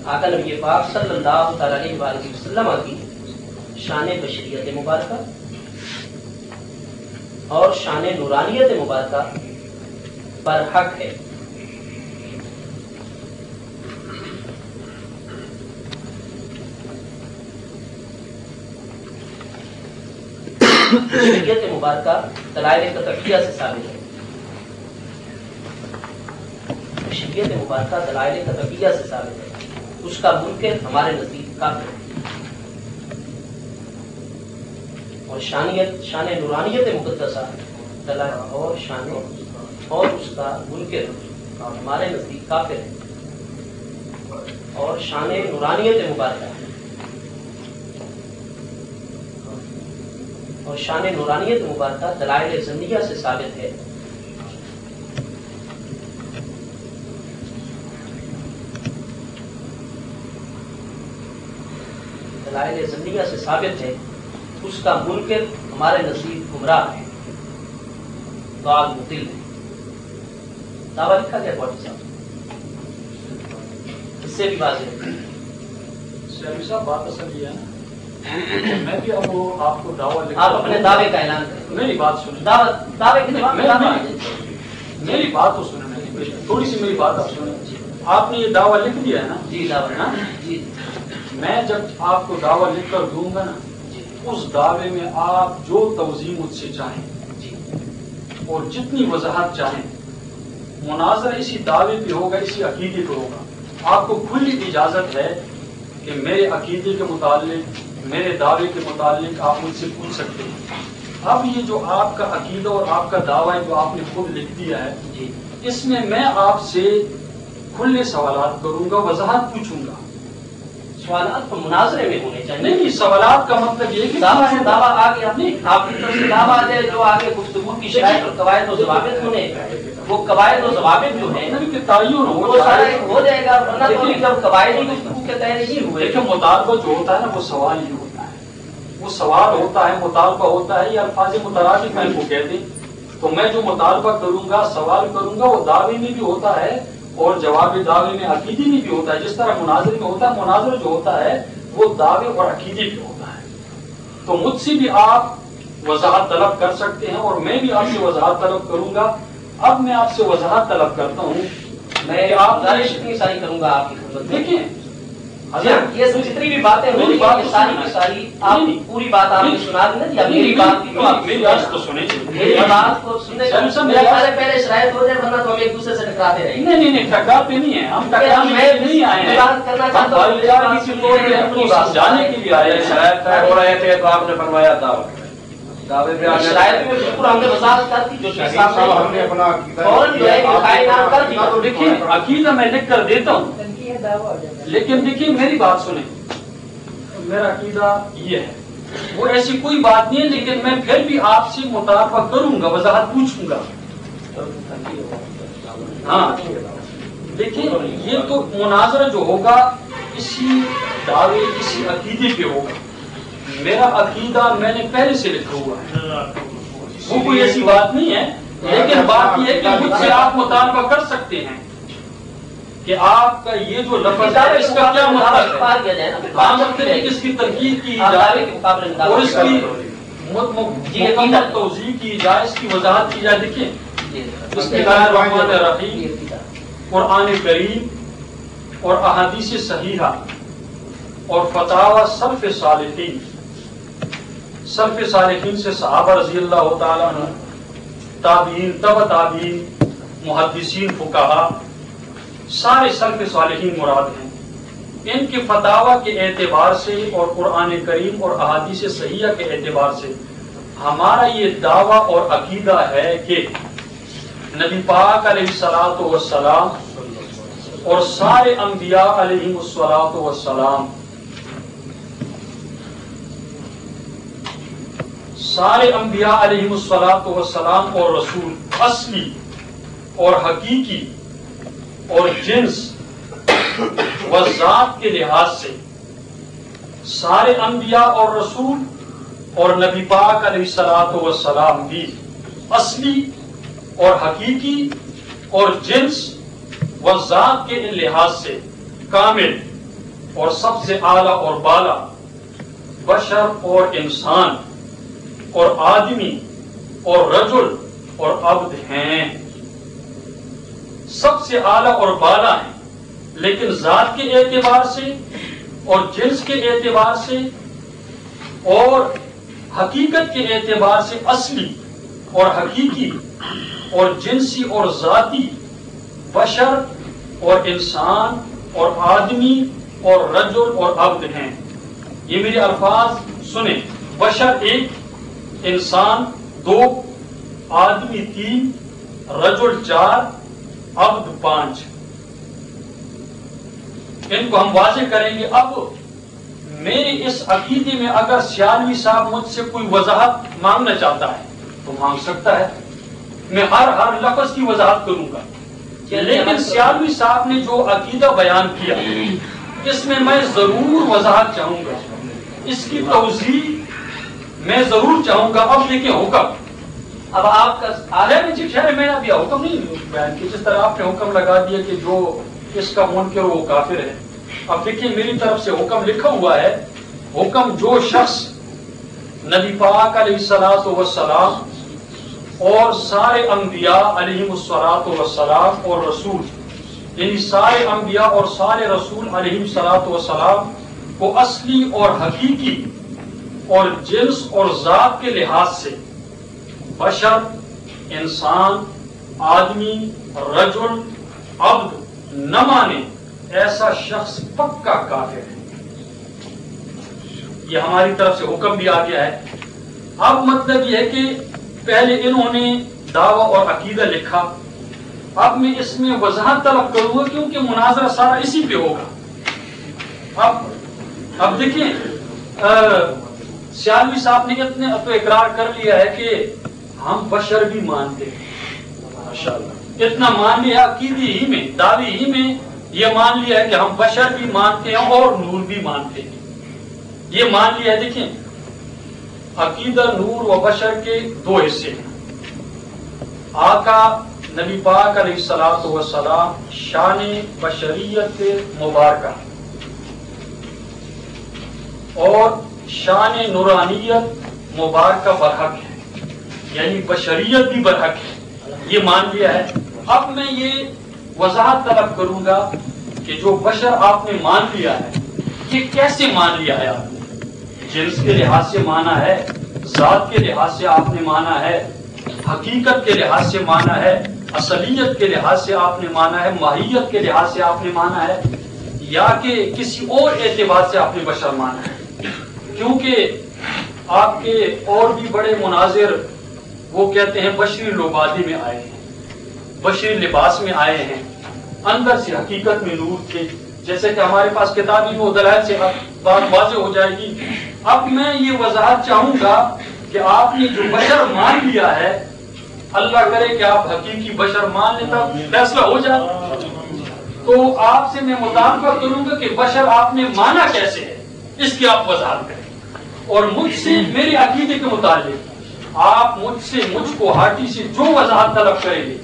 آقا نبی پاک صلی اللہ تعالی علیہ وسلم کی شان بشریت مبارکہ اور شان نورانیت مبارکہ برحق ہے. بشریت مبارکہ دلائل قطعیہ سے ثابت ہے. بشریت مبارکہ دلائل قطعیہ سے ثابت ہے. اس کا منکر ہمارے نزدیک کافر ہے. اور شان نورانیت مقدسہ دلائل اور شان اور اس کا منکر ہمارے نزدیک کافر ہے. اور شان نورانیت مبارکہ اور شان نورانیت مبارکہ دلائل ظنیہ سے ثابت ہے. دلائل ظنیہ سے ثابت ہے. اس کا منکر ہمارے نزدیک گمراہ ہے, ضال مضل ہے. دعویٰ لکھا گیا کوٹی صاحب, اس سے بھی واضح ہے. سیالی صاحب بات اصل یہ ہے میں بھی اب آپ کو دعویٰ لکھ, آپ اپنے دعوے کا اعلان کریں. میری بات سنیں, دعوے کے جواب میری بات تو سنیں, تھوڑی سی میری بات آپ سنیں. آپ نے یہ دعویٰ لکھ دیا ہے نا؟ جی دعویٰ. جی میں جب آپ کو دعویٰ لکھ کر دوں گا نا, اس دعوے میں آپ جو توضیح مجھ سے چاہیں اور جتنی وضاحت چاہیں, مناظرہ اسی دعوے پہ ہوگا, اسی عقیدے پہ ہوگا. آپ کو کھلی اجازت ہے کہ میرے عقیدے کے متعلق, میرے دعوے کے متعلق آپ مجھ سے پوچھ سکتے ہیں. اب یہ جو آپ کا عقیدہ اور آپ کا دعویٰ ہے جو آپ نے خود لکھ دیا ہے, اس میں آپ سے کھلے سوالات کروں گا, وضاحت پوچھوں گا. سوالات تو مناظرے میں ہونے چاہیے. نہیں, سوالات کا مطلب یہ کہ دعویٰ آ گیا, نہیں آپ کی طرف سے دعویٰ آ جائے جو آگے گفتگو کی شرائط اور قواعد و ضوابط ہونے وہ قواعد و ضوابط جو ہیں کہ تعین وہ سارا ہو جائے گا، ورنہ تو جب قواعد ہی گفتگو کے تحت نہیں ہوئے. دیکھیں مطالبہ جو ہوتا ہے نا وہ سوال ہی ہوتا ہے، وہ سوال ہوتا ہے، مطالبہ ہوتا ہے، یہ الفاظ مترادف میں کو کہتے ہیں. تو میں جو مطالبہ کروں گا، سوال کروں گا، وہ دعوے میں بھی ہوتا ہے اور جواب دعوے میں عقیدے میں بھی ہوتا ہے. جس طرح مناظر میں ہوتا ہے، مناظر جو ہوتا ہے وہ دعوے اور عقیدے پہ ہوتا ہے. تو مجھ سے بھی آپ وضاحت طلب کر سکتے ہیں اور میں بھی آپ سے وضاحت طلب کروں گا. اب میں آپ سے وضاحت طلب کرتا ہوں. میں آپ اتنی ساری کروں گا آپ کی خدمت. دیکھیں یہ جتنی بھی باتیں ہو رہی ہیں ساری کی ساری آپ پوری بات آپ نے سنا دی نا جی. میری بات میری بات تو سنیں، میری بات کو سننے پہلے شرائط ہو جائے، ورنہ تو ہم ایک دوسرے سے ٹکراتے رہیں گے. نہیں ٹکراتے نہیں ہیں ہم، ٹکرانے نہیں آئے ہیں، کرنا چاہتا ہوں جانے کے لیے آئے ہیں. شاید ہو رہے تھے تو آپ نے فرمایا دعوے پہ شرائط میں بالکل ہم نے وضاحت کر دی. جو ہم نے اپنا فوراً جو ہے کائنات کر دی. تو دیکھیے عقیدہ میں لکھ کر دیتا ہوں، لیکن دیکھیے میری بات سنیں. میرا عقیدہ یہ ہے، وہ ایسی کوئی بات نہیں ہے، لیکن میں پھر بھی آپ سے مطالبہ کروں گا، وضاحت پوچھوں گا. ہاں دیکھیے یہ تو مناظرہ جو ہوگا اسی دعوے اسی عقیدے پہ ہوگا. میرا عقیدہ میں نے پہلے سے لکھا ہوا ہے، وہ کوئی ایسی بات نہیں ہے. لیکن بات یہ ہے کہ مجھ سے آپ مطالبہ کر سکتے ہیں کہ آپ کا یہ جو لفظ ہے اس کا کیا مطلب ہے، عام طریقے کس کی تنقید کی جائے اور اس کی مکمل توضیح کی جائے، اس کی وضاحت کی جائے. دیکھیے بسم اللہ الرحمن الرحیم، قرآن کریم اور احادیث صحیحہ اور فتاوی سلف صالحین. سلف صالحین سے صحابہ رضی اللہ تعالیٰ عنہ، تابعین، تبع تابعین، محدثین، فقہا، سارے سلف صالحین مراد ہیں. ان کے فتاوی کے اعتبار سے اور قرآن کریم اور احادیث صحیحہ کے اعتبار سے ہمارا یہ دعویٰ اور عقیدہ ہے کہ نبی پاک علیہ الصلوۃ والسلام اور سارے انبیاء علیہم الصلوۃ والسلام، سارے انبیاء علیہم الصلوۃ والسلام اور رسول اصلی اور حقیقی اور جنس و ذات کے لحاظ سے سارے انبیاء اور رسول اور نبی پاک علیہ الصلوۃ والسلام بھی اصلی اور حقیقی اور جنس و ذات کے لحاظ سے کامل اور سب سے اعلیٰ اور بالا بشر اور انسان اور آدمی اور رجل اور عبد ہیں. سب سے اعلیٰ اور بالا ہیں، لیکن ذات کے اعتبار سے اور جنس کے اعتبار سے اور حقیقت کے اعتبار سے اصلی اور حقیقی اور جنسی اور ذاتی بشر اور انسان اور آدمی اور رجل اور عبد ہیں. یہ میرے الفاظ سنیں. بشر ایک، انسان دو، آدمی تین، رجل چار، عبد پانچ. ان کو ہم واضح کریں گے. اب میرے اس عقیدے میں اگر سیالوی صاحب مجھ سے کوئی وضاحت مانگنا چاہتا ہے تو مانگ سکتا ہے، میں ہر لفظ کی وضاحت کروں گا. لیکن سیالوی صاحب نے جو عقیدہ بیان کیا اس میں میں ضرور وضاحت چاہوں گا، اس کی توضیح میں ضرور چاہوں گا. اب دیکھیں حکم، اب آپ کا میں نے ابھی حکم نہیں بیان کیا، جس طرح آپ نے حکم لگا دیا کہ جو اس کا منکر وہ کافر ہے. اب دیکھیں میری طرف سے حکم لکھا ہوا ہے. حکم جو شخص نبی پاک علیہ الصلوۃ والسلام اور سارے انبیاء علیہم الصلوۃ والسلام اور رسول، یعنی سارے انبیاء اور سارے رسول علیہم الصلوۃ والسلام کو اصلی اور حقیقی اور جنس اور ذات کے لحاظ سے بشر، انسان، آدمی، رجل، عبد نہ مانے، ایسا شخص پکا کافر ہے. یہ ہماری طرف سے حکم بھی آ گیا ہے. اب مطلب یہ ہے کہ پہلے انہوں نے دعویٰ اور عقیدہ لکھا، اب میں اس میں وضاحت طلب کروں گا کیونکہ مناظرہ سارا اسی پہ ہوگا. اب دیکھیں سیالوی صاحب نے اتنے تو اقرار کر لیا ہے کہ ہم بشر بھی مانتے ہیں. ماشاءاللہ اتنا مان لیا عقیدے ہی میں، دعوی ہی میں یہ مان لیا ہے کہ ہم بشر بھی مانتے ہیں اور نور بھی مانتے ہیں. یہ مان لیا ہے. دیکھیں عقیدہ نور و بشر کے دو حصے ہیں. آقا نبی پاک علیہ الصلوۃ والسلام شان بشریت مبارکہ اور شان نورانیت مبارکہ برحق ہے، یعنی بشریت بھی برحق ہے، یہ مان لیا ہے. اب میں یہ وضاحت طلب کروں گا کہ جو بشر آپ نے مان لیا ہے یہ کیسے مان لیا ہے. آپ نے جنس کے لحاظ سے مانا ہے، ذات کے لحاظ سے آپ نے مانا ہے، حقیقت کے لحاظ سے مانا ہے، اصلیت کے لحاظ سے آپ نے مانا ہے، ماہیت کے لحاظ سے آپ نے مانا ہے، یا کہ کسی اور اعتبار سے آپ نے بشر مانا ہے. کیونکہ آپ کے اور بھی بڑے مناظر وہ کہتے ہیں بشری لبادی میں آئے ہیں، بشری لباس میں آئے ہیں، اندر سے حقیقت میں نور تھے. جیسے کہ ہمارے پاس کتابی و دلائل سے بات واضح ہو جائے گی. اب میں یہ وضاحت چاہوں گا کہ آپ نے جو بشر مان لیا ہے، اللہ کرے کہ آپ حقیقی بشر مان لیں تب فیصلہ ہو جائے. تو آپ سے میں مطالبہ کروں گا کہ بشر آپ نے مانا کیسے ہے، اس کی آپ وضاحت کریں. اور مجھ سے میرے عقیدے کے متعلق آپ مجھ کو ہاٹی سے جو وضاحت طلب کریں گے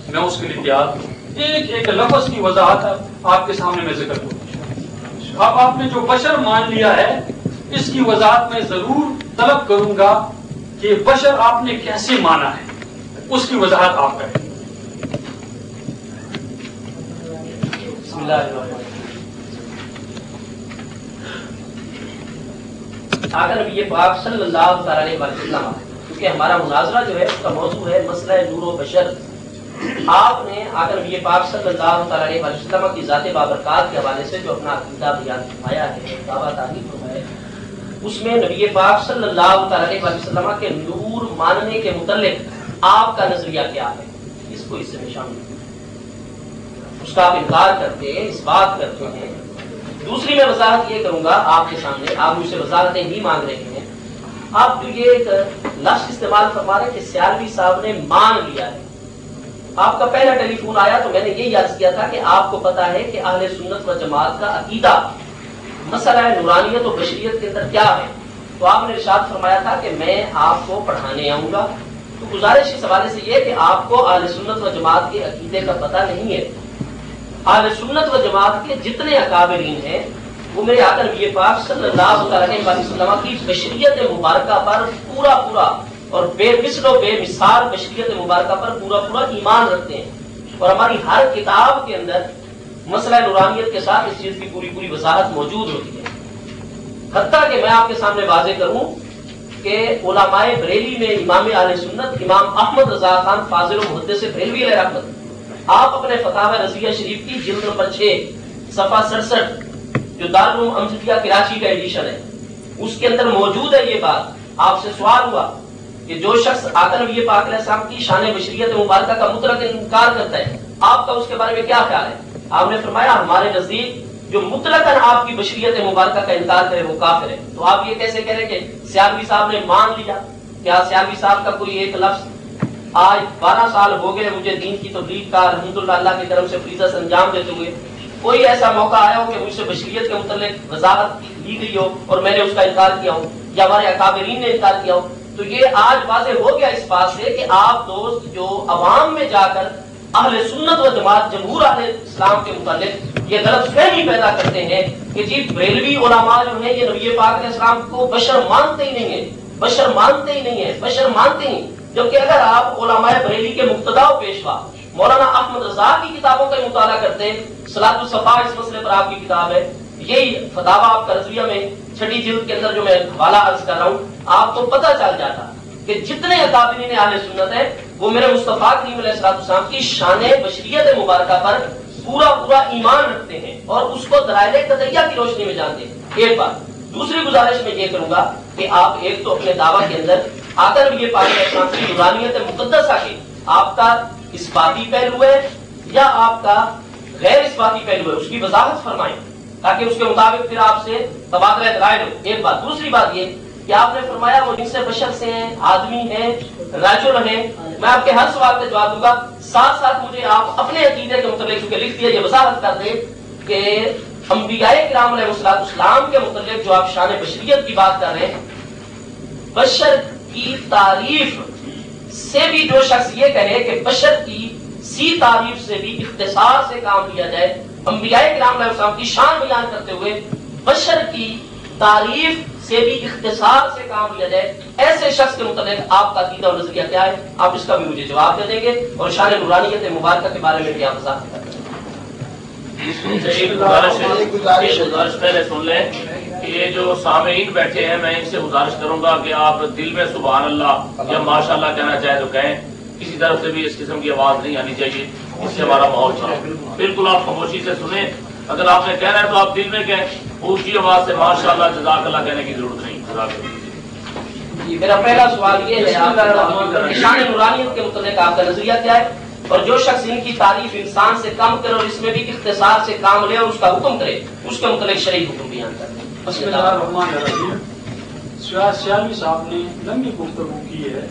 میں اس کے لیے تیار ہوں. ایک ایک لفظ کی وضاحت آپ کے سامنے میں ذکر کروں. اب آپ نے جو بشر مان لیا ہے اس کی وضاحت میں ضرور طلب کروں گا کہ بشر آپ نے کیسے مانا ہے، اس کی وضاحت آپ کریں. بسم اللہ الرحمن الرحیم. اگر نبی پاک صلی اللہ علیہ وسلم، کیونکہ ہمارا مناظرہ جو ہے اس کا موضوع ہے مسئلہ نور و بشر. آپ نے آگر نبی پاک صلی اللہ علیہ وسلم کی ذات بابرکات کے حوالے سے جو اپنا عقیدہ بیان فرمایا ہے، دعویٰ تعریف فرمایا ہے، اس میں نبی پاک صلی اللہ علیہ وسلم کے نور ماننے کے متعلق آپ کا نظریہ کیا ہے، اس کو اس سے میں شامل اس کا آپ انکار کرتے ہیں، اس بات کرتے ہیں. دوسری میں وضاحت یہ کروں گا آپ کے سامنے، آپ مجھ سے وضاحتیں نہیں مانگ رہے ہیں. آپ جو یہ ایک لفظ استعمال فرما رہے ہیں کہ سیالوی صاحب نے مان لیا ہے. آپ کا پہلا ٹیلی فون آیا تو میں نے یہی عرض کیا تھا کہ آپ کو پتا ہے کہ اہل سنت و جماعت کا عقیدہ مسئلہ نورانیت و بشریت کے اندر کیا ہے. تو آپ نے ارشاد فرمایا تھا کہ میں آپ کو پڑھانے آؤں گا. تو گزارش اس حوالے سے یہ کہ آپ کو اہل سنت و جماعت کے عقیدے کا پتہ نہیں ہے. اہل سنت و جماعت کے جتنے اکابرین ہیں وہ میرے آقا نبی پاک صلی اللہ علیہ وسلم کی بشریت مبارکہ پر پورا اور بے مثل و بے مثال بشریت مبارکہ پر پورا ایمان رکھتے ہیں. اور ہماری ہر کتاب کے اندر مسئلہ نورانیت کے ساتھ اس چیز کی پوری وضاحت موجود ہوتی ہے. حتیٰ کہ میں آپ کے سامنے واضح کروں کہ علماء بریلی میں امام اہل سنت امام احمد رضا خان فاضل و محدث بریلوی علیہ رحمت، آپ اپنے فتاوی رضویہ شریف کی جلد نمبر 6 صفحہ 67 جو دارالعلوم امجدیہ کراچی کا ایڈیشن ہے اس کے اندر موجود ہے یہ بات. آپ سے سوال ہوا کہ جو شخص آقا نبی پاک علیہ السلام کی شان بشریت مبارکہ کا مطلق انکار کرتا ہے آپ کا اس کے بارے میں کیا خیال ہے؟ آپ نے فرمایا ہمارے نزدیک جو مطلقاً آپ کی بشریت مبارکہ کا انکار کرے وہ کافر ہے. تو آپ یہ کیسے کہہ رہے کہ سیالوی صاحب نے مان لیا؟ کیا سیالوی صاحب کا کوئی ایک لفظ آج 12 سال ہو گئے مجھے دین کی تبلیغ کا الحمدللہ اللہ کی طرف سے فریضہ انجام دیتے ہوئے، کوئی ایسا موقع آیا ہو کہ مجھ سے بشریت کے متعلق وضاحت لی گئی ہو اور میں نے اس کا انکار کیا ہو یا ہمارے اکابرین نے انکار کیا ہو؟ تو یہ آج واضح ہو گیا اس بات سے کہ آپ دوست جو عوام میں جا کر اہل سنت و جماعت جمہور اہل اسلام کے متعلق یہ غلط فہمی پیدا کرتے ہیں کہ جی بریلوی علماء جو ہیں یہ نبی پاک علیہ السلام کو بشر مانتے ہی نہیں ہیں، بشر مانتے ہی نہیں ہیں، بشر مانتے ہی. جبکہ اگر آپ علماء بریلی کے مقتدا و پیشوا مولانا احمد رضا کی کتابوں کا مطالعہ کرتے ہیں، صلاۃ الصفا اس مسئلے پر آپ کی کتاب ہے، یہی فتاوی آپ کا رضویہ میں 6 جلد کے اندر جو میں حوالہ عرض کر رہا ہوں آپ کو پتہ چل جاتا کہ جتنے اکابرین اہل سنت ہیں وہ میرے مصطفیٰ کریم علیہ السلام کی شان بشریت مبارکہ پر پورا ایمان رکھتے ہیں اور اس کو دلائل قطعیہ کی روشنی میں جانتے ہیں. ایک بات. دوسری گزارش میں یہ کروں گا کہ آپ ایک تو اپنے دعویٰ کے اندر آ کر یہ پاک علیہ السلام کی نورانیت مقدسہ کے آپ کا اثباتی پہلو ہے یا آپ کا غیر اثباتی پہلو ہے اس کی وضاحت فرمائیں تاکہ اس کے مطابق پھر آپ سے تبادلہ رائے ہو. ایک بات. دوسری بات یہ کہ آپ نے فرمایا وہ جن سے بشر سے ہیں، آدمی ہیں، رجل ہیں، میں آپ کے ہر سوال کا جواب دوں گا، ساتھ ساتھ مجھے آپ اپنے عقیدے کے متعلق چونکہ لکھ دیا یہ وضاحت کر دیں کہ انبیاء کرام علیہ السلام کے متعلق جو آپ شان بشریت کی بات کر رہے ہیں، بشر کی تعریف سے بھی جو شخص یہ کہے کہ بشر کی سی تعریف سے بھی اختصار سے کام لیا جائے، انبیاء کرام علیہ السلام کی شان بیان کرتے ہوئے بشر کی تعریف سے بھی اختصار سے کام لیا جائے، ایسے شخص کے متعلق آپ کا عقیدہ اور نظریہ کیا ہے؟ آپ اس کا بھی مجھے جواب دے دیں گے اور شان نورانیت مبارکہ کے بارے میں کیا وضاحت کریں گے؟ ایک گزارش پہلے سن لیں کہ یہ جو سامعین بیٹھے ہیں میں ان سے گزارش کروں گا کہ آپ دل میں سبحان اللہ یا ماشاء اللہ کہنا چاہے تو کہیں، کسی طرف سے بھی اس قسم کی آواز نہیں آنی چاہیے، اس سے ہمارا ماحول خراب۔ بالکل آپ خاموشی سے سنیں، اگر آپ نے کہنا ہے تو آپ دل میں کہیں، اونچی آواز سے ماشاء اللہ جزاک اللہ کہنے کی ضرورت نہیں۔ جی میرا پہلا سوال یہ ہے کہ شان نورانیت کے متعلق آپ کا نظریہ کیا ہے، اور جو شخص ان کی تعریف انسان سے کم کرے اور اس میں بھی اختصار سے کام لے اور اس کا حکم کرے، اس کے متعلق شرعی حکم بیان کرے۔ بسم اللہ الرحمن الرحیم۔ سیالوی صاحب نے لمبی گفتگو کی ہے،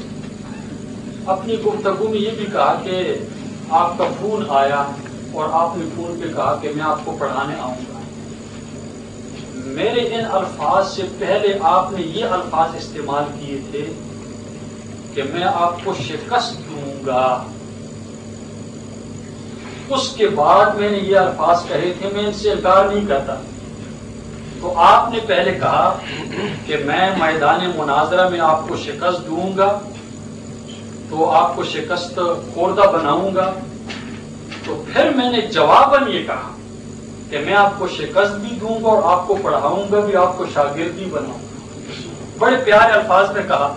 اپنی گفتگو میں یہ بھی کہا کہ آپ کا فون آیا اور آپ نے فون پہ کہا کہ میں آپ کو پڑھانے آؤں گا۔ میرے ان الفاظ سے پہلے آپ نے یہ الفاظ استعمال کیے تھے کہ میں آپ کو شکست دوں گا، اس کے بعد میں نے یہ الفاظ کہے تھے میں ان سے انکار نہیں کرتا۔ تو آپ نے پہلے کہا کہ میں میدان مناظرہ میں آپ کو شکست دوں گا، تو آپ کو شکست خوردہ بناؤں گا، تو پھر میں نے جواباً یہ کہا کہ میں آپ کو شکست بھی دوں گا اور آپ کو پڑھاؤں گا بھی، آپ کو شاگرد بھی بناؤں گا۔ بڑے پیارے الفاظ میں کہا۔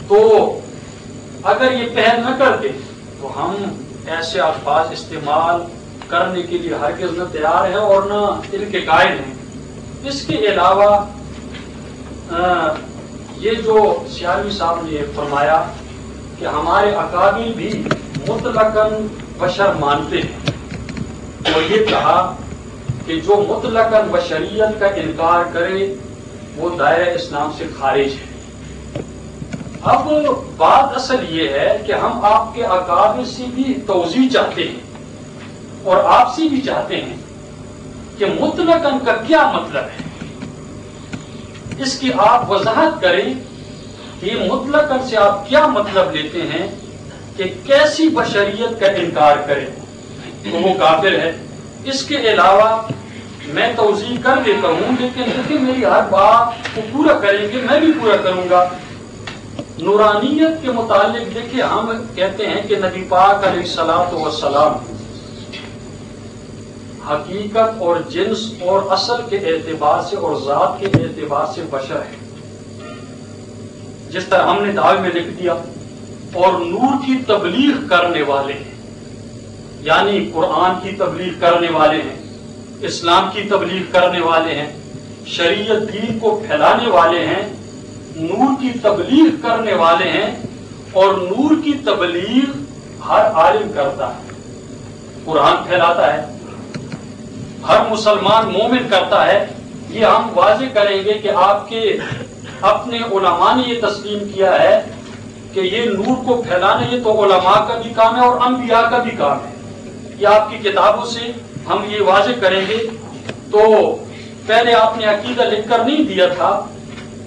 تو اگر یہ پہل نہ کرتے تو ہم ایسے الفاظ استعمال کرنے کے لیے ہرگز نہ تیار ہیں اور نہ ان کے قائل ہیں۔ اس کے علاوہ یہ جو سیالوی صاحب نے فرمایا کہ ہمارے اکابر بھی مطلقاً بشر مانتے ہیں، اور یہ کہا کہ جو مطلقاً بشریت کا انکار کرے وہ دائرہ اسلام سے خارج ہے۔ اب بات اصل یہ ہے کہ ہم آپ کے اکابر سے بھی توضیح چاہتے ہیں اور آپ سے بھی چاہتے ہیں کہ مطلقاً کا کیا مطلب ہے، اس کی آپ وضاحت کریں کہ مطلقاً سے آپ کیا مطلب لیتے ہیں، کہ کیسی بشریت کا انکار کرے تو وہ کافر ہے۔ اس کے علاوہ میں توضیح کر دیتا ہوں، لیکن دیکھیں میری ہر بات کو پورا کریں گے، میں بھی پورا کروں گا۔ نورانیت کے متعلق دیکھیں ہم کہتے ہیں کہ نبی پاک علیہ الصلوۃ والسلام حقیقت اور جنس اور اصل کے اعتبار سے اور ذات کے اعتبار سے بشر ہے، جس طرح ہم نے دعوے میں لکھ دیا، اور نور کی تبلیغ کرنے والے ہیں، یعنی قرآن کی تبلیغ کرنے والے ہیں، اسلام کی تبلیغ کرنے والے ہیں، شریعت دین کو پھیلانے والے ہیں، نور کی تبلیغ کرنے والے ہیں، اور نور کی تبلیغ ہر عالم کرتا ہے، قرآن پھیلاتا ہے، ہر مسلمان مومن کرتا ہے۔ یہ ہم واضح کریں گے کہ آپ کے اپنے علماء نے یہ تسلیم کیا ہے کہ یہ نور کو پھیلانا یہ تو علماء کا بھی کام ہے اور انبیاء کا بھی کام ہے، یہ آپ کی کتابوں سے ہم یہ واضح کریں گے۔ تو پہلے آپ نے عقیدہ لکھ کر نہیں دیا تھا،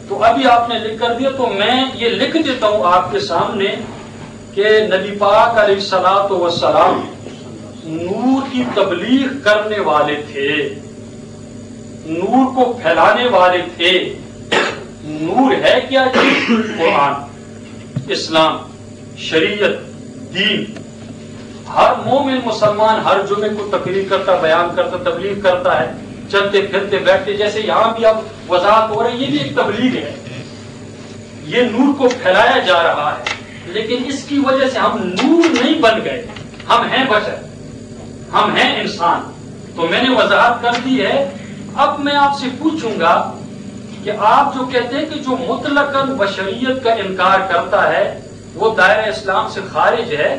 تو ابھی آپ نے لکھ کر دیا، تو میں یہ لکھ دیتا ہوں آپ کے سامنے کہ نبی پاک علیہ الصلوۃ والسلام نور کی تبلیغ کرنے والے تھے، نور کو پھیلانے والے تھے۔ نور ہے کیا؟ قرآن، اسلام، شریعت، دین۔ ہر مومن مسلمان ہر جمعے کو تقریر کرتا، بیان کرتا، تبلیغ کرتا ہے، چلتے پھرتے بیٹھتے، جیسے یہاں بھی اب وضاحت ہو رہی ہے، یہ بھی ایک تبلیغ ہے، یہ نور کو پھیلایا جا رہا ہے۔ لیکن اس کی وجہ سے ہم نور نہیں بن گئے، ہم ہیں بشر، ہم ہیں انسان۔ تو میں نے وضاحت کر دی ہے۔ اب میں آپ سے پوچھوں گا کہ آپ جو کہتے ہیں کہ جو مطلقاً بشریت کا انکار کرتا ہے وہ دائرہ اسلام سے خارج ہے،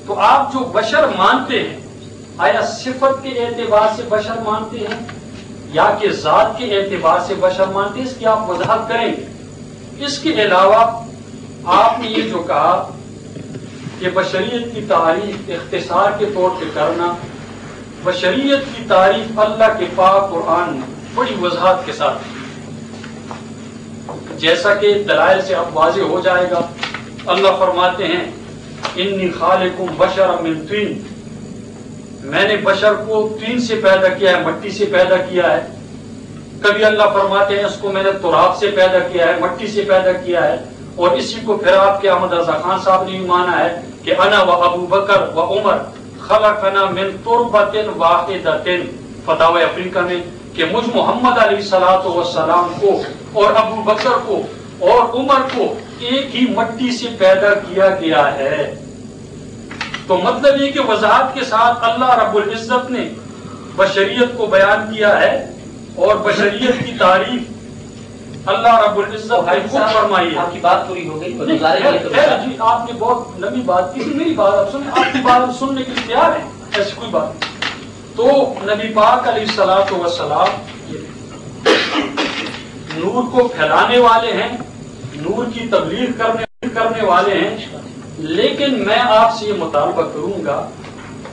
تو آپ جو بشر مانتے ہیں آیا صفت کے اعتبار سے بشر مانتے ہیں یا کہ ذات کے اعتبار سے بشر مانتے ہیں؟ اس کی آپ وضاحت کریں گے۔ اس کے علاوہ آپ نے یہ جو کہا کہ بشریت کی تعریف اختصار کے طور پہ کرنا، بشریت کی تعریف اللہ کے پاک قرآن میں بڑی وضاحت کے ساتھ، جیسا کہ دلائل سے اب واضح ہو جائے گا۔ اللہ فرماتے ہیں انی خالقکم بشرا من طین، میں نے بشر کو طین سے پیدا کیا ہے، مٹی سے پیدا کیا ہے۔ کبھی اللہ فرماتے ہیں اس کو میں نے تراب سے پیدا کیا ہے، مٹی سے پیدا کیا ہے، اور اسی کو پھر آپ کے احمد رضا خان صاحب نے بھی مانا ہے کہ انا و ابو بکر و عمر خلقنا من تربت واحدۃ، فتاوی افریقہ میں، کہ مجھ محمد علیہ الصلوۃ والسلام کو اور ابو بکر کو اور عمر کو ایک ہی مٹی سے پیدا کیا گیا ہے۔ تو مطلب یہ کہ وضاحت کے ساتھ اللہ رب العزت نے بشریت کو بیان کیا ہے، اور بشریت کی تعریف اللہ رب العزت نے خود فرمائی ہے۔ آپ کی بات پوری ہو گئی؟ جی آپ نے بہت لمبی بات کی، میری بات آپ سنیں، آپ کی بات سننے کے لیے تیار ہیں، ایسی کوئی بات نہیں۔ تو نبی پاک علیہ الصلوۃ والسلام نور کو پھیلانے والے ہیں، نور کی تبلیغ کرنے والے ہیں، لیکن میں آپ سے یہ مطالبہ کروں گا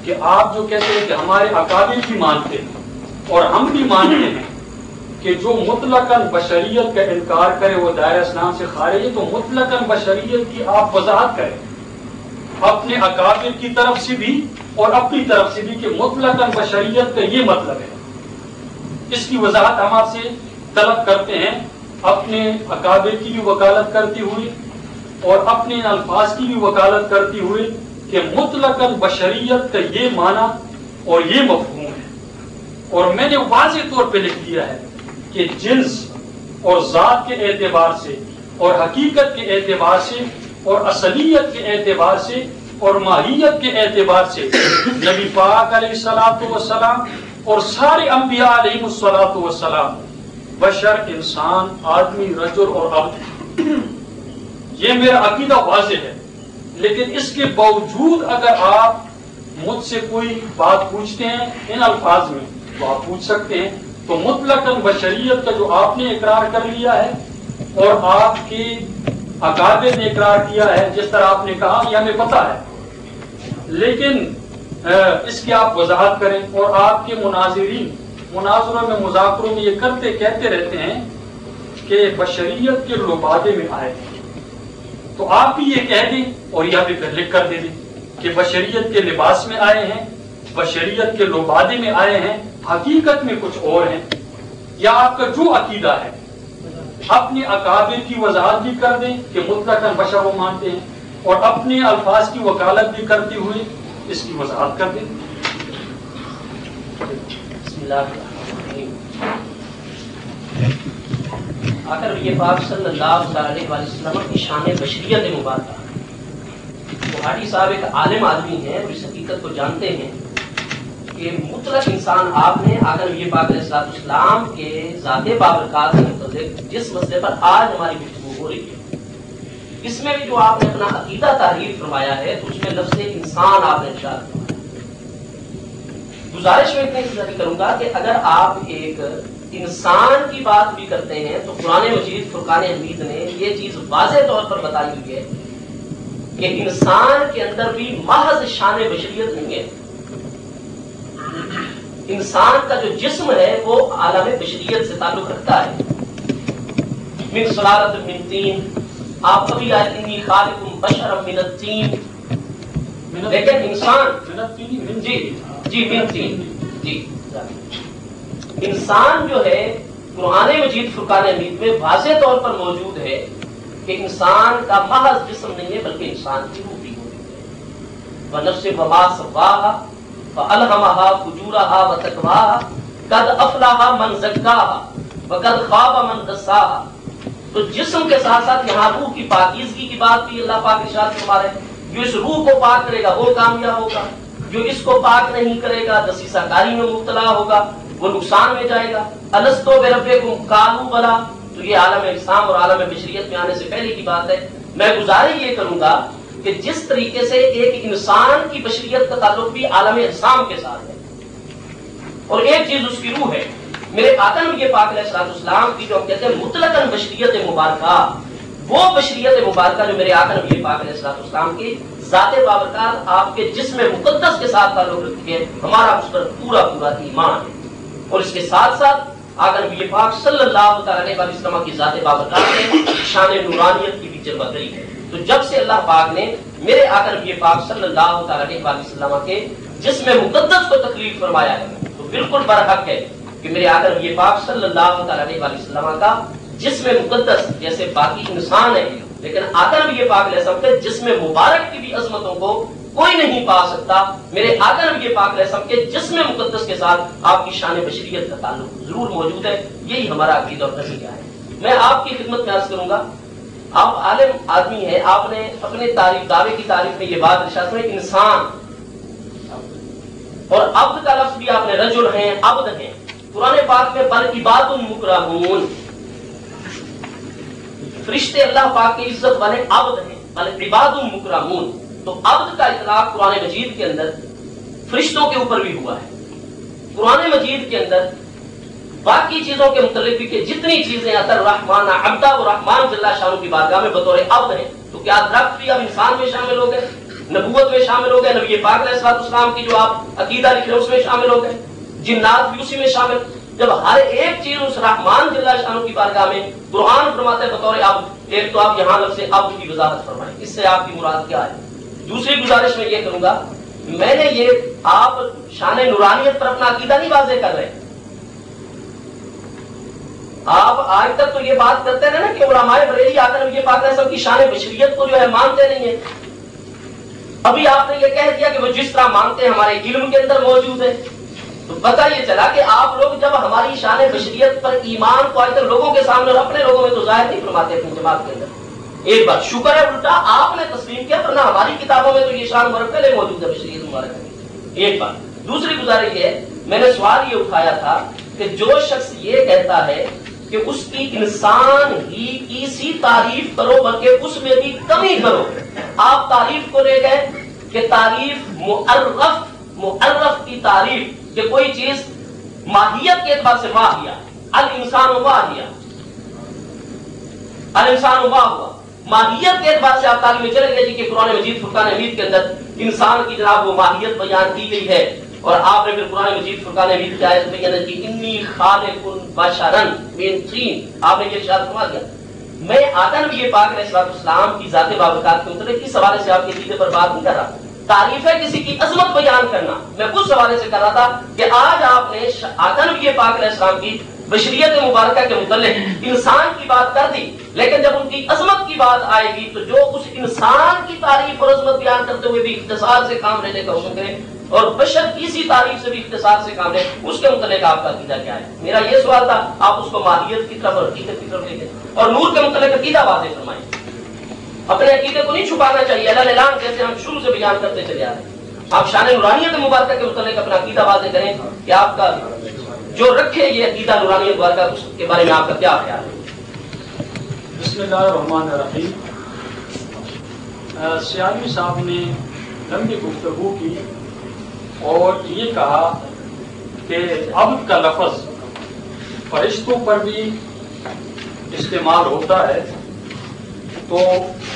کہ آپ جو کہتے ہیں کہ ہمارے اکابر بھی مانتے ہیں اور ہم بھی مانتے ہیں کہ جو مطلقاً بشریت کا انکار کرے وہ دائرہ اسلام سے خارج ہے، تو مطلقاً بشریت کی آپ وضاحت کریں اپنے اکابر کی طرف سے بھی اور اپنی طرف سے بھی کہ مطلقاً بشریت کا یہ مطلب ہے۔ اس کی وضاحت ہم آپ سے طلب کرتے ہیں، اپنے اکابر کی بھی وکالت کرتے ہوئے اور اپنے الفاظ کی بھی وکالت کرتے ہوئے کہ مطلقاً بشریت کا یہ معنی اور یہ مفہوم ہے۔ اور میں نے واضح طور پہ لکھ دیا ہے کہ جنس اور ذات کے اعتبار سے اور حقیقت کے اعتبار سے اور اصلیت کے اعتبار سے اور ماہیت کے اعتبار سے نبی پاک علیہ الصلوۃ والسلام اور سارے انبیاء علیہ الصلوۃ والسلام بشر، انسان، آدمی، رجل اور عبد، یہ میرا عقیدہ واضح ہے۔ لیکن اس کے باوجود اگر آپ مجھ سے کوئی بات پوچھتے ہیں ان الفاظ میں تو آپ پوچھ سکتے ہیں۔ تو مطلقاً بشریت کا جو آپ نے اقرار کر لیا ہے اور آپ کے اکابر نے اقرار کیا ہے، جس طرح آپ نے کہا یہ ہمیں پتہ ہے، لیکن اس کی آپ وضاحت کریں۔ اور آپ کے مناظرین مناظروں میں، مذاکروں میں یہ کہتے رہتے ہیں کہ بشریت کے لبادے میں آئے، تو آپ بھی یہ کہہ دیں اور یہ بھی پھر لکھ کر دے دیں کہ بشریت کے لباس میں آئے ہیں، بشریت کے لبادے میں آئے ہیں، حقیقت میں کچھ اور ہیں۔ یا آپ کا جو عقیدہ ہے اپنے اکابر کی وضاحت بھی کر دیں کہ مطلقاً بشر وہ مانتے ہیں، اور اپنے الفاظ کی وکالت بھی کرتے ہوئے اس کی وضاحت کر دیں۔ بسم اللہ الرحمن الرحیم۔ آخر یہ پاک صلی اللہ علیہ وسلم کی شان بشریت مبارکہ، بخاری صاحب ایک عالم آدمی ہیں اور اس حقیقت کو جانتے ہیں کہ مطلق انسان آپ نے آخر یہ پاک علیہ السلام کے ذات بابرکات سے متعلق جس مسئلے پر آج ہماری گفتگو ہو رہی ہے، اس میں بھی جو آپ نے اپنا عقیدہ تحریر فرمایا ہے تو اس میں لفظ انسان آپ نے ارشاد فرمایا۔ گزارش میں اتنی سی کروں گا کہ اگر آپ ایک انسان کی بات بھی کرتے ہیں تو قرآن مجید فرقان حمید نے یہ چیز واضح طور پر بتائی ہوئی ہے کہ انسان کے اندر بھی محض شان بشریت نہیں ہے۔ انسان کا جو جسم ہے وہ عالم بشریت سے تعلق رکھتا ہے۔ من سلالۃ من طین، آپ کبھی آئے انی خالقکم بشرا من الطین، لیکن انسان جی من طین جی انسان جو ہے قرآن مجید فرقان حمید میں واضح طور پر موجود ہے کہ انسان کا محض جسم نہیں ہے بلکہ انسان کی روح بھی موجود ہے۔ وَنَفْسٍ وَمَا سَوَّاهَا فَأَلْهَمَهَا فُجُورَهَا وَتَقْوَاهَا قَدْ أَفْلَحَ مَنْ زَكَّاهَا وَقَدْ خَابَ مَنْ دَسَّاهَا۔ تو جسم کے ساتھ ساتھ یہاں روح کی پاکیزگی کی بات بھی اللہ پاک ارشاد فرما رہے ہیں۔ جو اس روح کو پاک کرے گا وہ کامیاب ہوگا، جو اس کو پاک نہیں کرے گا دسیسہ کاری میں مبتلا ہوگا، وہ نقصان میں جائے گا۔ الستو بربکم قالوا بلا، تو یہ عالم اسلام اور عالم بشریت میں آنے سے پہلے کی بات ہے۔ میں گزارش یہ کروں گا کہ جس طریقے سے ایک انسان کی بشریت کا تعلق بھی عالم اسلام کے ساتھ ہے اور ایک چیز اس کی روح ہے، میرے آقا نبی پاک علیہ السلام کی جو ہم کہتے ہیں مطلقاً بشریت مبارکہ، وہ بشریت مبارکہ جو میرے آقا نبی پاک علیہ السلام کی ذات بابرکات آپ کے جسم مقدس کے ساتھ تعلق رکھتی ہے، ہمارا اس پر پورا پورا ایمان ہے۔ اور اس کے ساتھ ساتھ آقا نبی پاک صلی اللہ تعالی علیہ وسلم کی ذات بابرکات میں شان نورانیت کی بھی جلوہ گری ہے۔ تو جب سے اللہ پاک نے میرے آقا نبی پاک صلی اللہ تعالی علیہ وسلم کے جسم مقدس کو تکلیف فرمایا ہے، تو بالکل برحق ہے کہ میرے آقا نبی پاک صلی اللہ تعالی علیہ وسلم کا جسم مقدس جیسے باقی انسان ہے، لیکن آقا نبی پاک علیہ السلام کے جسم مبارک کی بھی عظمتوں کو کوئی نہیں پا سکتا۔ میرے آقا نبی پاک علیہ السلام کے جسم مقدس کے ساتھ آپ کی شان بشریت کا تعلق ضرور موجود ہے، یہی ہمارا عقیدہ اور نظریہ ہے۔ میں آپ کی خدمت میں عرض کروں گا، آپ عالم آدمی ہیں، آپ نے اپنے تعریف دعوے کی تعریف میں یہ بات ارشاد فرمائی انسان اور عبد کا لفظ بھی آپ نے رجل ہیں، عبد ہیں۔ قرآن پاک میں بل عباد مکرمون، فرشتے اللہ پاک کی عزت والے عبد ہیں، بل عباد مکرمون۔ تو عبد کا اطلاق قرآن مجید کے اندر فرشتوں کے اوپر بھی ہوا ہے۔ قرآن مجید کے اندر باقی چیزوں کے متعلق بھی کہ جتنی چیزیں اتر رحمان عبدہ و رحمان جل شانہ کی بارگاہ میں بطور عبد ہیں، تو کیا درخت بھی اب انسان میں شامل ہو گئے، نبوت میں شامل ہو گئے، نبی پاک علیہ السلام کی جو آپ عقیدہ لکھ رہے ہیں اس میں شامل ہو گئے، جنات بھی اسی میں شامل۔ جب ہر ایک چیز اس رحمان جل شانہ کی بارگاہ میں قرآن فرماتا ہے بطور عبد، ایک تو آپ یہاں لفظ عبد کی وضاحت فرمائیں، اس سے آپ کی مراد کیا ہے۔ دوسری گزارش میں یہ کروں گا، میں نے یہ آپ شان نورانیت پر اپنا عقیدہ نہیں واضح کر رہے، آپ آج تک تو یہ بات کرتے رہے نا کہ علماء بریلی آ کر یہ پاک کی شان بشریت کو جو ہے مانتے نہیں ہیں۔ ابھی آپ نے یہ کہہ دیا کہ وہ جس طرح مانتے ہیں ہمارے علم کے اندر موجود ہے، تو پتہ یہ چلا کہ آپ لوگ جب ہماری شان بشریت پر ایمان کو آج تک لوگوں کے سامنے اور اپنے لوگوں میں تو ظاہر نہیں فرماتے اپنی جماعت کے اندر۔ ایک بات شکر ہے الٹا آپ نے تسلیم کیا، ورنہ ہماری کتابوں میں تو یہ شان مبارک پہلے موجود ہے بشریت مبارک ہے۔ ایک بات۔ دوسری گزارش یہ ہے، میں نے سوال یہ اٹھایا تھا کہ جو شخص یہ کہتا ہے کہ اس کی انسان ہی کی سی تعریف کرو بلکہ اس میں بھی کمی کرو، آپ تعریف کو لے گئے کہ تعریف معرف کی تعریف کہ کوئی چیز ماہیت کے اعتبار سے ماہیہ، الانسان ماہیہ، الانسان ما ہوا، ماہیت کے اعتبار سے آپ تعلیم میں چلے گئے جی کہ قرآن مجید فرقان حمید کے اندر انسان کی جناب وہ ماہیت بیان کی گئی ہے، اور آپ نے پھر قرآن مجید فرقان حمید کی آیت بیان کی انی خالق بشرا من طین، آپ نے یہ ارشاد فرما دیا۔ میں آقا نبی پاک علیہ السلام کی ذات بابرکات کے متعلق اس حوالے سے آپ کے عقیدے پر بات نہیں کر رہا، تعریف ہے کسی کی عظمت بیان کرنا، میں اس حوالے سے کر رہا تھا کہ آج آپ نے آقا نبی پاک علیہ السلام کی بشریت مبارکہ کے متعلق انسان کی بات کر دی، لیکن جب ان کی عظمت کی بات آئے گی تو جو اس انسان کی تعریف اور عظمت بیان کرتے ہوئے بھی اختصار سے کام لینے کا حکم کریں اور بشر کی سی تعریف سے بھی اختصار سے کام لیں، اس کے متعلق آپ کا عقیدہ کیا ہے؟ میرا یہ سوال تھا، آپ اس کو ماہیت کی طرف اور حقیقت کی طرف لے گئے، اور نور کے متعلق عقیدہ واضح فرمائیں۔ اپنے عقیدے کو نہیں چھپانا چاہیے، اعلان جیسے ہم شروع سے بیان کرتے چلے آ رہے ہیں۔ آپ شان نورانیت مبارکہ کے متعلق اپنا عقیدہ واضح کریں کہ آپ کا جو رکھے یہ عقیدہ نورانیت مبارکہ اس کے بارے میں آپ کا کیا خیال ہے؟ بسم اللہ الرحمن الرحیم۔ سیالی صاحب نے لمبی گفتگو کی اور یہ کہا کہ عبد کا لفظ فرشتوں پر بھی استعمال ہوتا ہے، تو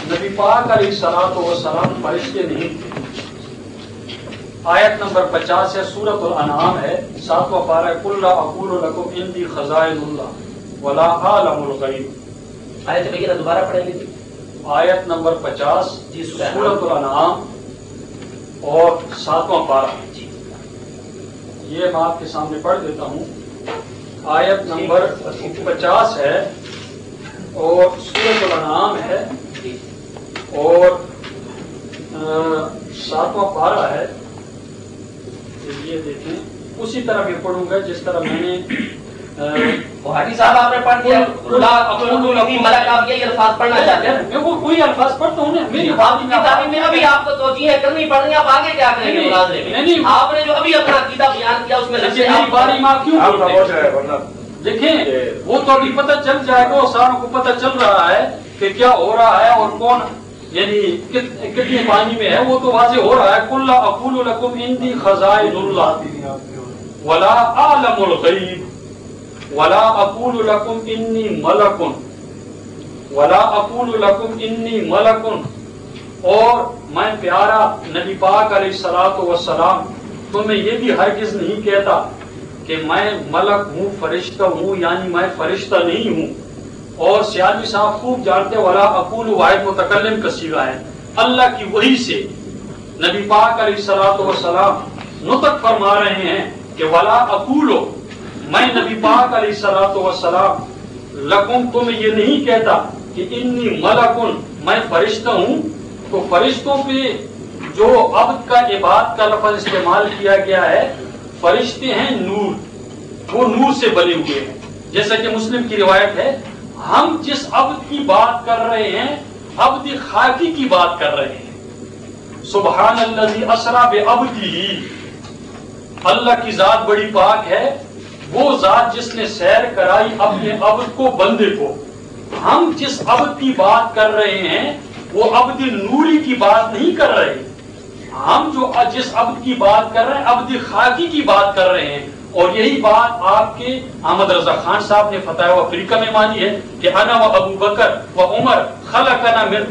نبی پاک علیہ الصلوۃ والسلام فرشتے نہیں تھے۔ آیت نمبر 50 ہے، سورۃ الانعام ہے، 7واں پارہ، قل لا اقول لکم عندی خزائن اللہ ولا اعلم الغیب۔ آیت بینہ دوبارہ پڑھیں گے؟ آیت نمبر 50 سورۃ الانعام اور 7واں پارہ، یہ میں آپ کے سامنے پڑھ دیتا ہوں۔ آیت نمبر 50 ہے اور سورۃ الانعام ہے اور 7واں پارہ ہے، یہ دیکھیں اسی طرح یہ پڑھوں گا جس طرح میں نے حاجی صاحب آپ نے پڑھ دیا، ملک آپ یہی الفاظ پڑھنا چاہتے ہیں؟ میں وہ کوئی الفاظ پڑھتا ہوں نا، میری آپ کی تعلیم میں ابھی آپ کو توجیہ کرنی پڑ رہی ہے، آپ آگے کیا کریں گے مناظرے میں؟ آپ نے جو ابھی اپنا عقیدہ بیان کیا اس میں میری باری میں کیوں دیکھیں، وہ تو ابھی پتہ چل جائے گا، ساروں کو پتہ چل رہا ہے کہ کیا ہو رہا ہے اور کون یعنی کتنے پانی میں ہے، وہ تو واضح ہو رہا ہے۔ قل لا اقول لکم عندی خزائن اللہ ولا اعلم الغیب ولا اقول لکم انی ملک ولا اقول لکم انی ملک، اور میں پیارا نبی پاک علیہ الصلوۃ والسلام تمہیں یہ بھی ہرگز نہیں کہتا کہ میں ملک ہوں، فرشتہ ہوں، یعنی میں فرشتہ نہیں ہوں. اور سیالوی صاحب خوب جانتے ولا اقول واحد متکلم کا صیغہ ہے. اللہ کی وحی سے نبی پاک علیہ الصلوۃ والسلام نطق فرما رہے ہیں کہ ولا اقول، میں نبی پاک علیہ الصلوۃ والسلام لکم تمہیں یہ نہیں کہتا کہ انی ملکن، میں فرشتہ ہوں. تو فرشتوں پہ جو عبد کا عباد کا لفظ استعمال کیا گیا ہے، فرشتے ہیں نور، وہ نور سے بنے ہوئے ہیں. جیسا کہ مسلم کی روایت ہے، ہم جس عبد کی بات کر رہے ہیں عبد خاکی کی بات کر رہے ہیں. سبحان الذی اسری بعبدہ، اللہ کی ذات بڑی پاک ہے، وہ ذات جس نے سیر کرائی اپنے عبد کو، بندے کو. ہم جس عبد کی بات کر رہے ہیں وہ عبد نوری کی بات نہیں کر رہے. ہم جو جس عبد کی بات کر رہے ہیں عبد خاکی کی بات کر رہے ہیں. اور یہی بات آپ کے احمد رضا خان صاحب نے فتح و افریقہ میں مانی ہے کہ انا و ابو بکر و عمر خلقنا من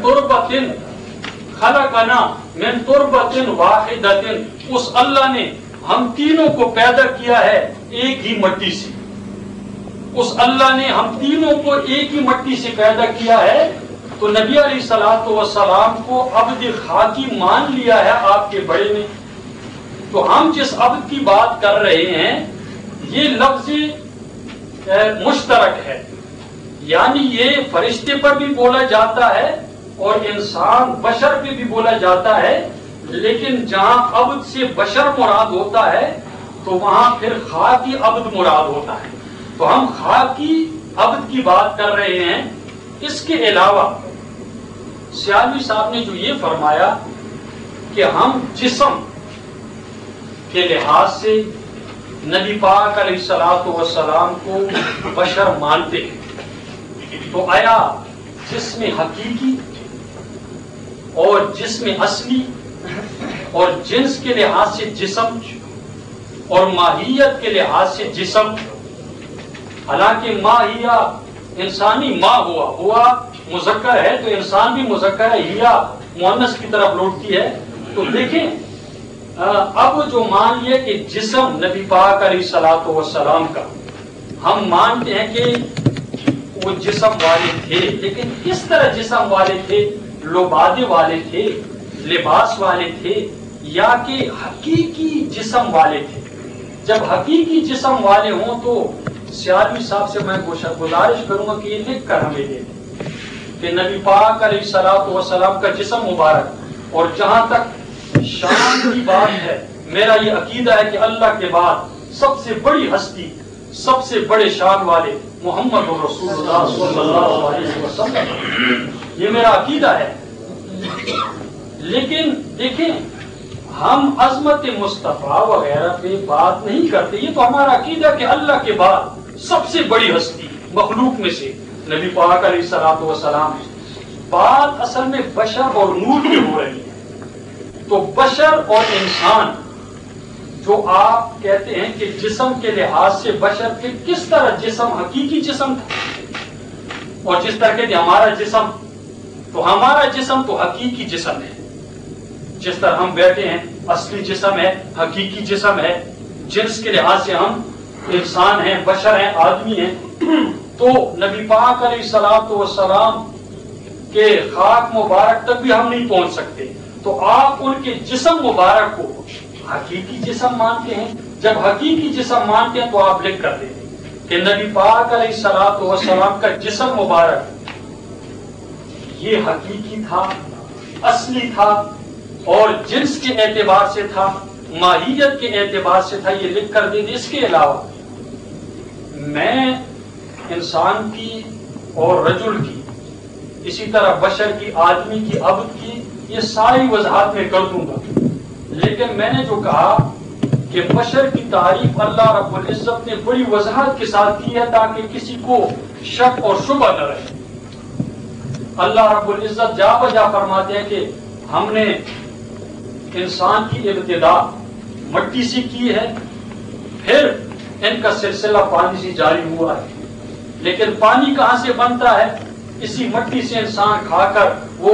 تربت واحدۃ. اس اللہ نے ہم تینوں کو پیدا کیا ہے ایک ہی مٹی سے. اس اللہ نے ہم تینوں کو ایک ہی مٹی سے پیدا کیا ہے. تو نبی علیہ الصلوۃ والسلام کو عبد خاکی مان لیا ہے آپ کے بڑے نے. تو ہم جس عبد کی بات کر رہے ہیں یہ لفظ مشترک ہے، یعنی یہ فرشتے پر بھی بولا جاتا ہے اور انسان بشر پہ بھی بولا جاتا ہے. لیکن جہاں عبد سے بشر مراد ہوتا ہے تو وہاں پھر خاکی عبد مراد ہوتا ہے. تو ہم خاکی عبد کی بات کر رہے ہیں. اس کے علاوہ سیالوی صاحب نے جو یہ فرمایا کہ ہم جسم کے لحاظ سے نبی پاک علیہ الصلوۃ والسلام کو بشر مانتے ہیں، تو آیا جسم حقیقی اور جسم اصلی اور جنس کے لحاظ سے جسم اور ماہیت کے لحاظ سے جسم، حالانکہ ماہیہ انسانی ماں ہوا مذکر ہے تو انسان بھی مذکر ہے، ہیا مؤنث کی طرف لوٹتی ہے. تو دیکھیں اب جو مان لیے کہ جسم نبی پاک علیہ الصلوۃ والسلام کا، ہم مانتے ہیں کہ وہ جسم والے تھے، لیکن کس طرح جسم والے تھے؟ لبادے والے تھے، لباس والے تھے، یا کہ حقیقی جسم والے تھے؟ جب حقیقی جسم والے ہوں تو سیالوی صاحب سے میں گزارش کروں گا کہ یہ لکھ کر ہمیں دے دیں کہ نبی پاک علیہ الصلوۃ والسلام کا جسم مبارک. اور جہاں تک شان کی بات ہے، میرا یہ عقیدہ ہے کہ اللہ کے بعد سب سے بڑی ہستی، سب سے بڑے شان والے محمد رسول اللہ صلی اللہ علیہ وسلم، یہ میرا عقیدہ ہے. لیکن دیکھیں ہم عظمت مصطفیٰ وغیرہ پہ بات نہیں کرتے. یہ تو ہمارا عقیدہ کہ اللہ کے بعد سب سے بڑی ہستی مخلوق میں سے نبی پاک علیہ الصلوۃ والسلام. بات اصل میں بشر اور نور کی ہو رہی ہے. تو بشر اور انسان جو آپ کہتے ہیں کہ جسم کے لحاظ سے بشر کے کس طرح جسم حقیقی جسم تھا، اور جس طرح کہتے ہیں ہمارا جسم، تو ہمارا جسم تو حقیقی جسم ہے. جس طرح ہم بیٹھے ہیں اصلی جسم ہے، حقیقی جسم ہے. جنس کے لحاظ سے ہم انسان ہیں، بشر ہیں، آدمی ہیں. تو نبی پاک علیہ الصلوۃ والسلام کے خاک مبارک تک بھی ہم نہیں پہنچ سکتے. تو آپ ان کے جسم مبارک کو حقیقی جسم مانتے ہیں. جب حقیقی جسم مانتے ہیں تو آپ لکھ کر دیں کہ نبی پاک علیہ الصلوۃ والسلام کا جسم مبارک یہ حقیقی تھا، اصلی تھا، اور جنس کے اعتبار سے تھا، ماہیت کے اعتبار سے تھا. یہ لکھ کر دیں. اس کے علاوہ میں انسان کی اور رجل کی، اسی طرح بشر کی، آدمی کی، عبد کی، یہ ساری وضاحت میں کر دوں گا. لیکن میں نے جو کہا کہ بشر کی تعریف اللہ رب العزت نے بڑی وضاحت کے ساتھ کی ہے تاکہ کسی کو شک اور شبہ نہ رہے. اللہ رب العزت جا بجا فرماتے ہیں کہ ہم نے انسان کی ابتدا مٹی سے کی ہے، پھر ان کا سلسلہ پانی سے جاری ہوا ہے. لیکن پانی کہاں سے بنتا ہے؟ اسی مٹی سے انسان کھا کر وہ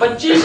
25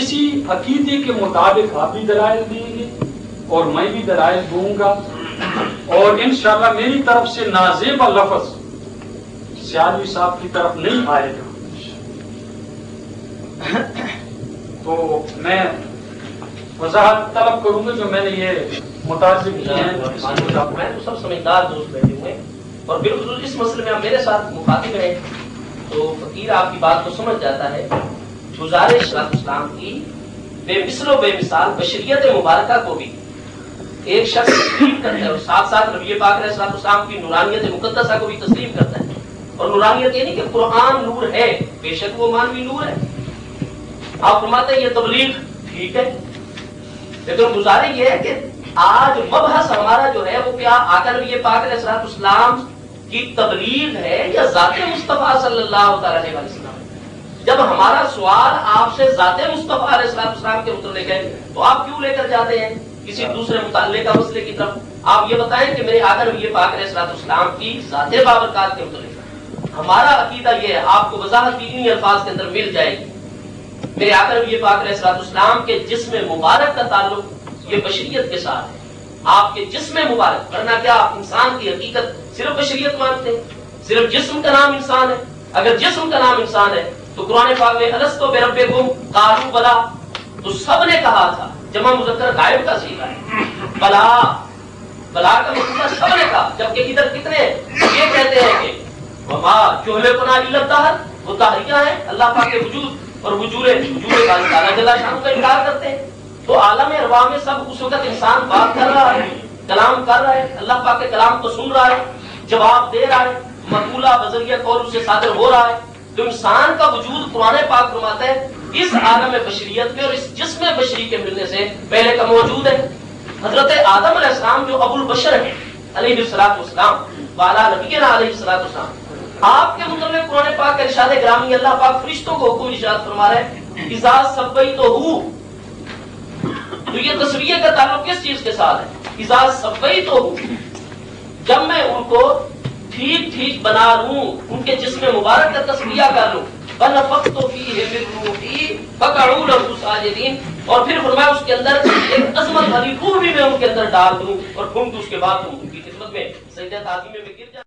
اسی عقیدے کے مطابق آپ بھی دلائل دیں گے اور میں بھی دلائل دوں گا، اور انشاءاللہ میری طرف سے نازیبہ لفظ سیالوی صاحب کی طرف نہیں آئے گا۔ تو میں وضاحت طلب کروں گا جو میں نے یہ متاثر کیے ہیں۔ میں تو سب سمجھدار دوست بیٹھے ہوئے ہیں اور بالخصوص اس مسئلے میں آپ میرے ساتھ مخاطب ہیں تو فقیر آپ کی بات کو سمجھ جاتا ہے۔ گزارش اسلام کی بے مثل و بے مثال بشریت مبارکہ کو بھی ایک شخص تسلیم کرتا ہے اور ساتھ ساتھ نبی پاک علیہ السلام کی نورانیت مقدسہ کو بھی تسلیم کرتا ہے۔ اور نورانیت یہ نہیں کہ قرآن نور ہے، بے شک وہ مانوی نور ہے۔ آپ فرماتے ہیں یہ تبلیغ ٹھیک ہے، لیکن گزارش یہ ہے کہ آج مبحث ہمارا جو ہے وہ کیا آقا نبی پاک علیہ السلام کی تبلیغ ہے یا ذات مصطفیٰ صلی اللہ علیہ وسلم؟ جب ہمارا سوال آپ سے ذات مصطفیٰ علیہ السلام کے متعلق ہے تو آپ کیوں لے کر جاتے ہیں کسی دوسرے متعلقہ مسئلے کی طرف؟ آپ یہ بتائیں کہ میرے آقا نبی پاک علیہ السلام کی ذات بابرکات کے متعلق ہمارا عقیدہ یہ ہے، آپ کو وضاحت بھی انہی الفاظ کے اندر مل جائے گی۔ میرے آقا نبی پاک علیہ السلام کے جسم مبارک کا تعلق یہ بشریت کے ساتھ ہے۔ آپ کے جسم مبارک، ورنہ کیا آپ انسان کی حقیقت صرف بشریت مانتے ہیں؟ صرف جسم کا نام انسان ہے؟ اگر جسم کا نام انسان ہے تو قرآن پاک میں الستو بربکم قالوا بلا، تو سب نے کہا تھا، جمع مذکر غائب کا صیغہ ہے، بلا بلا کا مطلب سب نے کہا، جبکہ ادھر کتنے یہ کہتے ہیں کہ وما یہلکنا الا الدہر، وہ دہریہ ہیں اللہ پاک کے وجود اور وجود اللہ تعالیٰ جل شانہ کا انکار کرتے ہیں۔ تو عالم ارواح میں سب اس وقت انسان بات کر رہا ہے، کلام کر رہا ہے، اللہ پاک کے کلام کو سن رہا ہے، جواب دے رہا ہے، مقولہ بذریعہ قول اس سے صادر ہو رہا ہے۔ تو انسان کا وجود قرآن پاک فرماتا ہے اس عالم بشریت میں اور اس جسم بشری کے ملنے سے پہلے کا موجود ہے۔ حضرت آدم علیہ السلام جو ابو البشر ہیں علیہ الصلوۃ والسلام والا نبینا علیہ الصلوۃ والسلام، آپ کے متعلق قرآن پاک کا ارشاد گرامی اللہ پاک فرشتوں کو حکم ارشاد فرما رہا ہے اذا سویتہ، تو یہ تصویہ کا تعلق کس چیز کے ساتھ ہے؟ اذا سویتہ، جب میں ان کو ٹھیک ٹھیک بنا لوں، ان کے جسم مبارک کا تصفیہ کر لوں، وَنَفَخْتُ فِيهِ مِن رُوحِي فَقَعُوا لَهُ سَاجِدِينَ، اور پھر فرمایا اس کے اندر ایک عظمت والی روح بھی میں ان کے اندر ڈال دوں اور پھر اس کے بعد تم ان کی خدمت میں سجدہ تعظیم میں گر جائیں۔